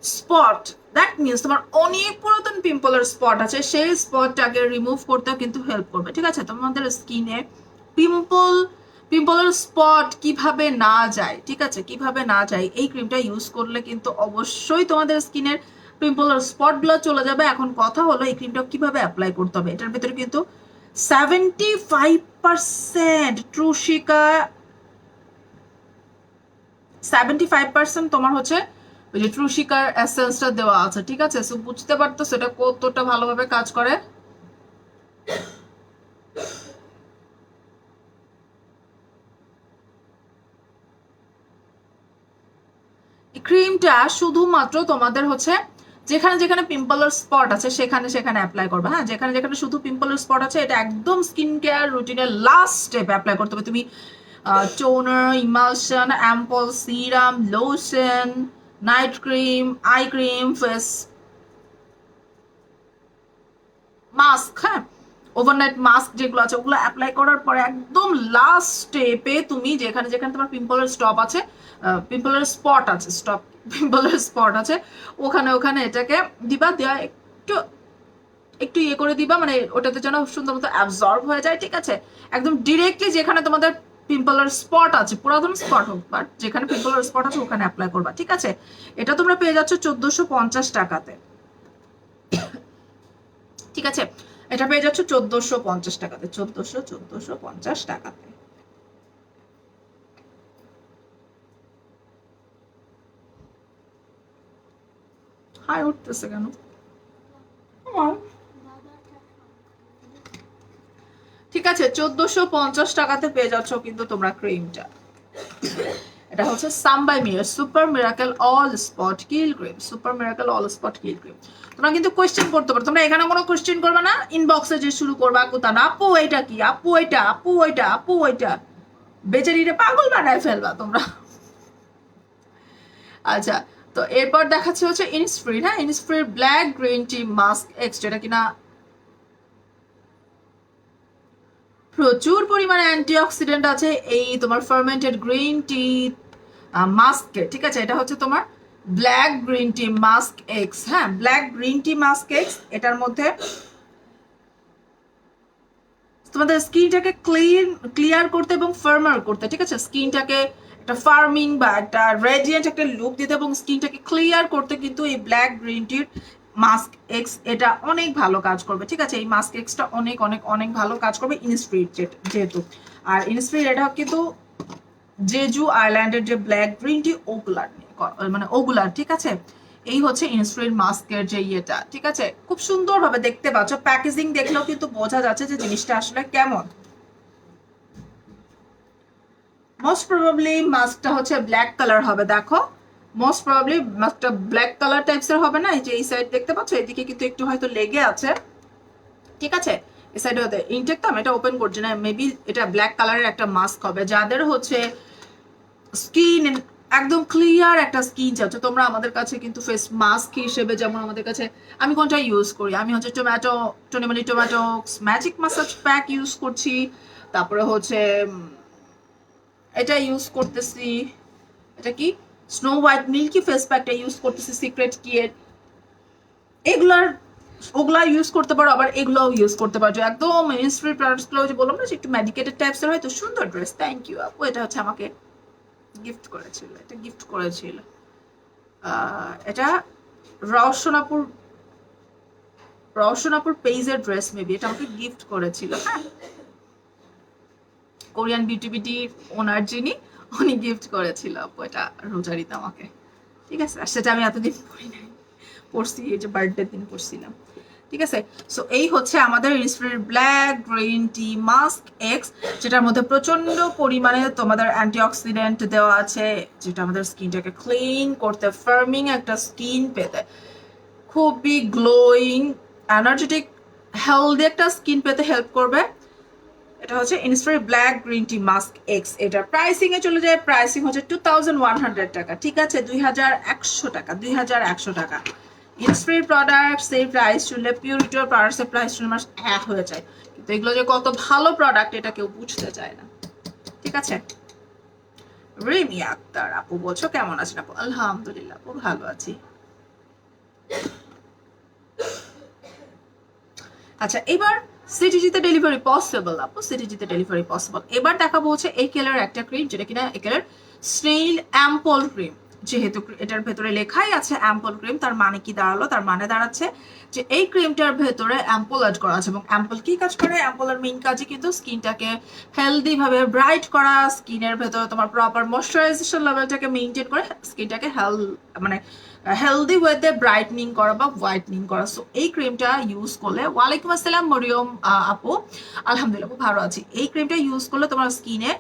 স্পট। দ্যাট মিনস তোমার অনেক পুরাতন পিম্পলের স্পট আছে, সেই স্পটটাকে রিমুভ করতেও কিন্তু হেল্প করবে। ঠিক আছে, তোমাদের স্কিনে পিম্পলের স্পট কিভাবে না যায়, ঠিক আছে, কিভাবে না যায়, এই ক্রিমটা ইউজ করলে কিন্তু অবশ্যই তোমাদের স্কিনের পিম্পলের স্পটগুলো চলে যাবে। এখন কথা হলো এই ক্রিমটা কিভাবে অ্যাপ্লাই করতে হবে। এটার ভিতরে কিন্তু 75% ট্রুশিকা, 75% তোমার হচ্ছে ওই যে ট্রুশিকার এসেন্সটা দেওয়া আছে। ঠিক আছে, সো বুঝতে পারতো সেটা কতটা ভালোভাবে কাজ করে। ক্রিমটা শুধুমাত্র তোমাদের হচ্ছে যেখানে যেখানে পিম্পলের স্পট আছে সেখানে সেখানে অ্যাপ্লাই করবে। হ্যাঁ, যেখানে যেখানে শুধু পিম্পলের স্পট আছে এটা একদম স্কিন কেয়ার রুটিনের লাস্ট স্টেপ অ্যাপ্লাই করতে হবে। তুমি toner, emulsion, ample, serum, lotion, night cream, eye cream, face mask, হ্যাঁ, ওভারনাইট মাস্ক যেগুলো আছে ওগুলো অ্যাপ্লাই করার পরে একদম লাস্ট স্টেপে তুমি যেখানে যেখানে তোমার পিম্পলের স্টপ আছে, পিম্পলের স্পট আছে, পিম্পলের স্পট আছে, ওখানে ওখানে এটাকে দিবা, দেওয়া একটু একটু ইয়ে করে দিবা, মানে ওটাতে যেন সুন্দর মতো অ্যাবজর্ব হয়ে যায়, ঠিক আছে? একদম ডিরেক্টলি যেখানে তোমাদের পিম্পলের স্পট আছে, পুরাতন স্পট হোক বাট যেখানে পিম্পলের স্পট আছে ওখানে অ্যাপ্লাই করবা, ঠিক আছে? এটা তোমরা পেয়ে যাচ্ছ 1450 টাকাতে, ঠিক আছে? এটা পেয়ে যাচ্ছ 1450 টাকাতে, 1450 টাকাতে। হাই উঠতেছে কেন? ঠিক আছে, 1450 টাকাতে পেয়ে যাচ্ছ কিন্তু তোমরা ক্রিমটা। এটা হচ্ছে সামবাই মিয়ার super miracle all spot kill cream, super miracle all spot kill cream. তোমরা কিন্তু কোয়েশ্চেন করতে পারো, তোমরা এখানে কোনো কোয়েশ্চেন করবে না, ইনবক্সে যে শুরু করবা কোথা না, আপু এটা কি, আপু এটা, আপু ওইটা, আপু ওইটা, বেচারিটা পাগল বানায় ফেলবা তোমরা। আচ্ছা, তো এরপর দেখাচ্ছে হচ্ছে ইনিসফ্রি, হ্যাঁ, ইনিসফ্রির black green tea mask X, যেটা কিনা প্রচুর পরিমাণে অ্যান্টিঅক্সিডেন্ট আছে এই তোমার ফার্মেন্টেড গ্রিন টি মাস্কে, ঠিক আছে? এটা হচ্ছে তোমার black green tea mask X, হ্যাঁ, black green tea mask X. এটার মধ্যে তোমাদের স্কিনটাকে ক্লিয়ার করতে এবং ফার্মার করতে, ঠিক আছে? স্কিনটাকে একটা ফার্মিং বা একটা রেডিয়েন্ট একটা লুক দিতে এবং স্কিনটাকে ক্লিয়ার করতে কিন্তু এই ব্ল্যাক গ্রিন টির মাস্ক এক্স এটা অনেক ভালো কাজ করবে, ঠিক আছে? এই মাস্ক এক্সটা অনেক অনেক অনেক ভালো কাজ করবে ইনস্পিরিট যেহেতু। আর ইনস্পিরিট এটা কিন্তু জেজু আইল্যান্ডের যে ব্ল্যাক গ্রিন টি ওগুলার মানে ওগুলার, ঠিক আছে? এই হচ্ছে ইনস্পিরিট মাস্কের যে ইয়েটা, ঠিক আছে? খুব সুন্দরভাবে দেখতে পাচ্ছ, প্যাকেজিং দেখলেও কিন্তু বোঝা যাচ্ছে যে জিনিসটা আসলে কেমন। মোস্ট প্রবাবলি মাস্কটা হচ্ছে ব্ল্যাক কালার হবে, দেখো মোস্ট প্রবাবলি মাস্কটা ব্ল্যাক কালার টাইপসের হবে না? এই যে এই সাইড দেখতে পাচ্ছ, এদিকে কিন্তু একটু হয়তো লেগে আছে, ঠিক আছে? এই সাইডে হতে ইনটেক তো আমি এটা ওপেন করছি না, মেবি এটা ব্ল্যাক কালারের একটা মাস্ক হবে। যাদের হচ্ছে স্কিন একদম ক্লিয়ার একটা স্কিন চাচ্ছ তোমরা, আমাদের কাছে কিন্তু ফেস মাস্ক হিসেবে যেমন আমাদের কাছে, আমি কোনটা ইউজ করি, আমি হচ্ছে Tonymoly tomato magic massage pack use করছি, তারপরে হচ্ছে এটা ইউজ করতেছি, এটা কি স্নো হোয়াইট মিল্কি ফেস প্যাকটা ইউজ করতেছি সিক্রেট কিয়ের। ওগুলা ইউজ করতে পারো, আবার এগুলোও ইউজ করতে পারো। একদম ইনস্পিরিট প্রোডাক্টসগুলো যে বললাম না একটু মেডিকেটেড টাইপসের হয়, তো সুন্দর ড্রেস, থ্যাংক ইউ আপু। এটা হচ্ছে আমাকে গিফট করেছিল, এটা গিফট করেছিল, এটা রওশনাপুর পেজের ড্রেস, মেবি এটা আমাকে গিফট করেছিল, হ্যাঁ, কোরিয়ান বিউটি ওনার যিনি, উনি গিফট করেছিল আপু এটা রোজারিতে আমাকে, ঠিক আছে? আর সেটা আমি এতদিন পরি নাই, পড়ছি এই যে বার্থডে দিন পড়ছিলাম, ঠিক আছে? সো এই হচ্ছে আমাদের Innisfree black green tea mask X, যেটার মধ্যে প্রচন্ড পরিমাণে তোমাদের অ্যান্টিঅক্সিডেন্ট দেওয়া আছে, যেটা আমাদের স্কিনটাকে ক্লিন করতে, ফার্মিং একটা স্কিন পেতে, খুবই গ্লোয়িং এনার্জেটিক হেলদি একটা স্কিন পেতে হেল্প করবে। এটা হচ্ছে Inspirit black green tea mask X. এটা প্রাইসিং এ চলে যায়, প্রাইসিং হচ্ছে 2100 টাকা, ঠিক আছে? 2100 টাকা, 2100 টাকা। ইনস্পিরিট প্রোডাক্টস এই প্রাইস শুনলে পিউরিটির প্রোডাক্টসের প্রাইস শুনলে আমার এক হয়ে যায়, কিন্তু এগুলো যে কত ভালো প্রোডাক্ট এটা কেউ বুঝতে চায় না, ঠিক আছে? রিমি আক্তার আপু বলছো কেমন আছেন আপু? আলহামদুলিল্লাহ আপু ভালো আছি। আচ্ছা, এবার সিটিজিতে ডেলিভারি পসিবল আপু, সিটিজিতে ডেলিভারি পসিবল। এবার দেখাবো হচ্ছে একেলের একটা ক্রিম, যেটা কিনা একেলের স্নেইল অ্যাম্পল ক্রিম। যেহেতু এটার ভেতরে লেখাই আছে অ্যাম্পল ক্রিম, তার মানে কি দাঁড়ালো? তার মানে দাঁড়াচ্ছে যে এই ক্রিমটার ভেতরে অ্যাম্পল অ্যাড করা আছে, এবং অ্যাম্পল কি কাজ করে? অ্যাম্পলের মেইন কাজই কিন্তু স্কিনটাকে হেলদি ভাবে ব্রাইট করা, স্কিনের ভেতরে তোমার প্রপার ময়শ্চারাইজেশন লেভেলটাকে মেইনটেইন করে স্কিনটাকে মানে হেলদি ওয়েতে ব্রাইটনিং করা বা হোয়াইটনিং করা। সো এই ক্রিমটা ইউজ করলে, ওয়ালাইকুম আসসালাম মরিয়ম আপু, আলহামদুলিল্লাহ খুব ভালো আছি। এই ক্রিমটা ইউজ করলে তোমার স্কিনে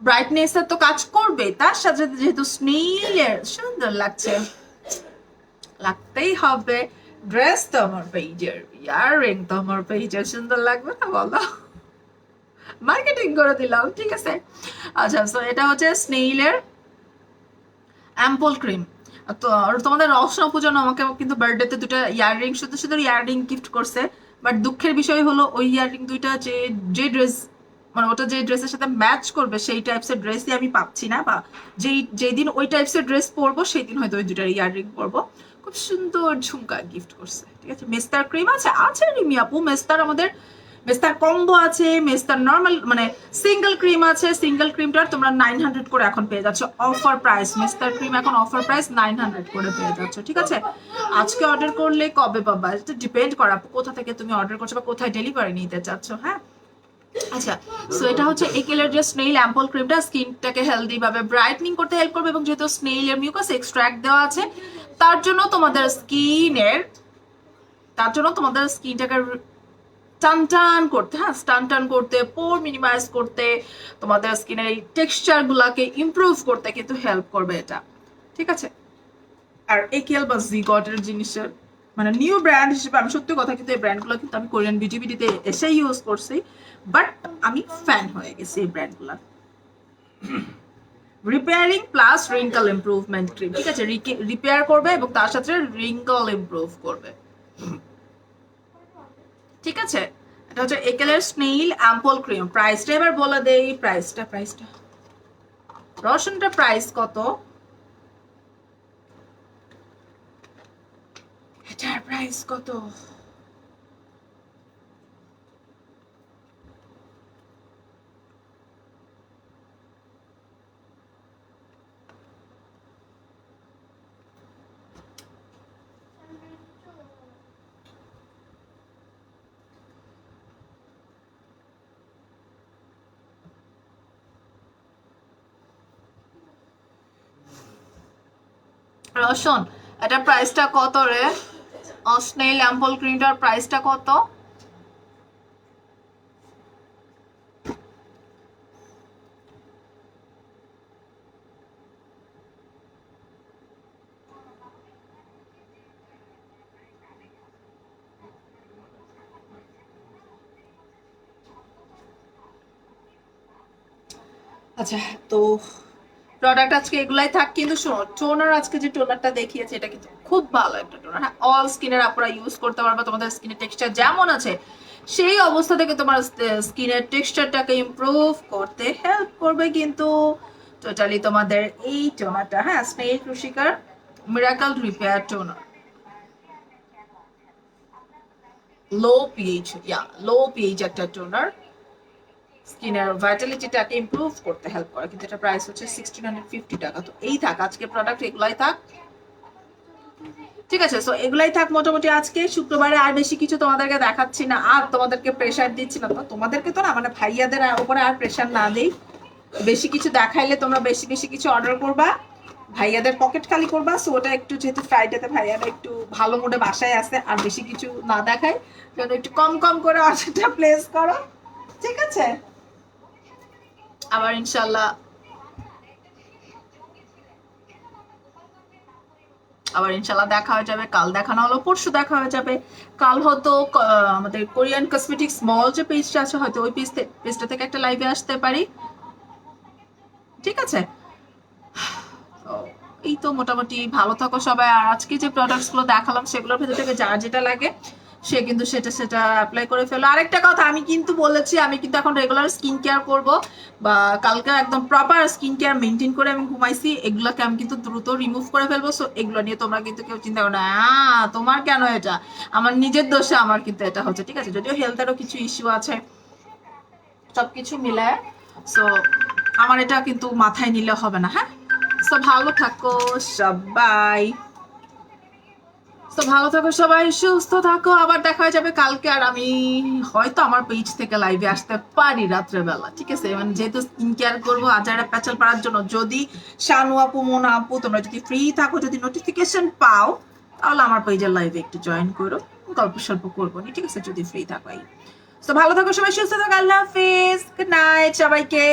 ব্রাইটনেস তো কাজ করবে, তার সাথে সাথে যেহেতু স্নেইলের সুন্দর লাগছে, লাগতেই হবে। ড্রেস তো আমার পেজের, ইয়াররিং তো আমার পেজের, সুন্দর লাগবে না বলো? মার্কেটিং করে দিলাম, ঠিক আছে? আচ্ছা, সো এটা হচ্ছে স্নেইলের অ্যাম্পল ক্রিম। তো তোমাদের রওশন আপু জন্য আমাকে কিন্তু বার্থডেতে দুটো ইয়াররিং, শুধু শুধু ইয়াররিং গিফট করছে, বাট দুঃখের বিষয় হলো ওই ইয়াররিং দুইটা যে যে ড্রেস মানে ওটা যে ড্রেসের সাথে ম্যাচ করবে সেই টাইপসের ড্রেসই আমি পাচ্ছি না, বা যেই দিন ওই টাইপসের ড্রেস পরবো সেই দিন হয়তো ওই দুটার ইয়াররিং পরবো। খুব সুন্দর ঝুমকা গিফট করছে, ঠিক আছে। মেস্তার ক্রিম আছে আছে রিমি আপু, মেস্তার আমাদের মেস্তার কম্বো আছে, মেস্তার নর্মাল মানে সিঙ্গেল ক্রিম আছে। সিঙ্গেল ক্রিমটার তোমরা 900 করে এখন পেয়ে যাচ্ছ অফার প্রাইস। মেস্তার ক্রিম এখন অফার প্রাইস 900 করে পেয়ে যাচ্ছ, ঠিক আছে। আজকে অর্ডার করলে কবে পাবা এটা ডিপেন্ড করে আপু কোথা থেকে তুমি অর্ডার করছো বা কোথায় ডেলিভারি নিতে চাচ্ছ। হ্যাঁ আচ্ছা, সো এটা হচ্ছে একেলের যে স্নেইল অ্যাম্পল ক্রিমটা স্কিনটাকে হেলদি ভাবে ব্রাইটনিং করতে হেল্প করবে, এবং যেহেতু স্নেইলের মিউকাস এক্সট্রাক্ট দেওয়া আছে তার জন্য তোমাদের স্কিনটাকে টান টান করতে, হ্যাঁ টান টান করতে, পোর মিনিমাইজ করতে, তোমাদের স্কিনের এই টেক্সচার গুলাকে ইমপ্রুভ করতে কিন্তু হেল্প করবে এটা, ঠিক আছে। আর একেল বা জিগটের জিনিসের মানে নিউ ব্র্যান্ড হিসেবে আমি সত্যি কথা কিন্তু এই ব্র্যান্ডগুলো কিন্তু আমি কোরিয়ান বিটিবিটিতে এসে ইউজ করছি, বাট আমি ফ্যান হয়ে গেছি এই ব্র্যান্ডগুলোর। Repairing plus wrinkle improvement cream, ঠিক আছে, রিপেয়ার করবে এবং তার সাথে রিঙ্কল ইমপ্রুভ করবে, ঠিক আছে। এটা হচ্ছে একেলের স্নেইল অ্যাম্পল ক্রিম। প্রাইসটা এবার বলে দেই, প্রাইসটা রসনটা প্রাইস কত, এটার প্রাইস কত, রসন এটা প্রাইসটা কত রে? স্নেইল অ্যাম্পল ক্রিমটার প্রাইসটা কত? আচ্ছা, তো প্রোডাক্ট আজকে এগুলাই থাক, কিন্তু শোনো টোনার আজকে যে টোনারটা দেখিয়েছে এটা কিন্তু খুব ভালো একটা টোনার। হ্যাঁ অল স্কিনের আপনারা ইউজ করতে পারবে, তোমাদের স্কিনের টেক্সচার যেমন আছে সেই অবস্থা থেকে তোমার স্কিনের টেক্সচারটাকে ইমপ্রুভ করতে হেল্প করবে কিন্তু টোটালি তোমাদের এই টোনারটা। হ্যাঁ snail truecica miracle repair toner, low pH একটা টোনার, স্কিনের ভাইটালিটিটাকে ইমপ্রুভ করতে হেল্প করে, কিন্তু এটা প্রাইস হচ্ছে 1650 টাকা। তো এই থাক আজকে প্রোডাক্ট এগুলাই থাক, ঠিক আছে। সো এগুলাই থাক মোটামুটি আজকে শুক্রবারে। আর বেশি কিছু তোমাদেরকে দেখাচ্ছি না, আর তোমাদেরকে প্রেশার দিচ্ছি না, তোমাদেরকে তো না মানে ভাইয়াদের উপরে আর প্রেশার না দিই। বেশি কিছু দেখাইলে তোমরা বেশি বেশি কিছু অর্ডার করবা, ভাইয়াদের পকেট খালি করবা। সো ওটা একটু যেহেতু ফ্রাইডেতে ভাইয়ারা একটু ভালো মুডে বাসায় আসে, আর বেশি কিছু না দেখায়, একটু কম কম করে অর্ডারটা প্লেস করো, ঠিক আছে। আবার ইনশাল্লাহ দেখা হয়ে যাবে। কাল দেখানো হলো, পরশু দেখা হয়ে যাবে। কাল হয়তো আমাদের কোরিয়ান কসমেটিক্স মল যে পেজটা আছে হয়তো ওই পেজটা থেকে একটা লাইভে আসতে পারি, ঠিক আছে। এই তো মোটামুটি ভালো থাকো সবাই। আর আজকে যে প্রোডাক্টস গুলো দেখালাম সেগুলোর ভেতর থেকে যার যেটা লাগে সে কিন্তু সেটা অ্যাপ্লাই করে ফেলো। আরেকটা কথা আমি কিন্তু বলেছি, আমি কিন্তু এখন রেগুলার স্কিন কেয়ার করবো, বা কালকে একদম প্রপার স্কিন কেয়ার মেনটেন করে আমি ঘুমাইছি, এগুলোকে আমি কিন্তু দ্রুত রিমুভ করে ফেলবো। সো এগুলো নিয়ে তোমরা কিন্তু কেউ চিন্তা করো না তোমার কেন এটা, আমার নিজের দোষে আমার কিন্তু এটা হচ্ছে, ঠিক আছে। যদিও হেলথেরও কিছু ইস্যু আছে, সবকিছু মিলে, সো আমার এটা কিন্তু মাথায় নিলে হবে না। হ্যাঁ সো ভালো থাকো সবাই, তো ভালো থাকো সবাই, সুস্থ থাকো। আবার দেখা হয়ে যাবে কালকে। আর আমি হয়তো আমার পেজ থেকে লাইভে আসতে পারি রাত্রেবেলা, ঠিক আছে। মানে যেহেতু স্কিন কেয়ার করবো আজারা প্যাচাল পাড়ার জন্য, যদি শানু আপু মোনা আপু তোমরা যদি ফ্রি থাকো, যদি নোটিফিকেশন পাও, তাহলে আমার পেজের লাইভে একটু জয়েন করো, গল্প স্বল্প করবো নি, ঠিক আছে, যদি ফ্রি থাকো। তো ভালো থাকো সবাই, সুস্থ থাকো, আল্লাহ হাফিজ, গুড নাইট সবাইকে।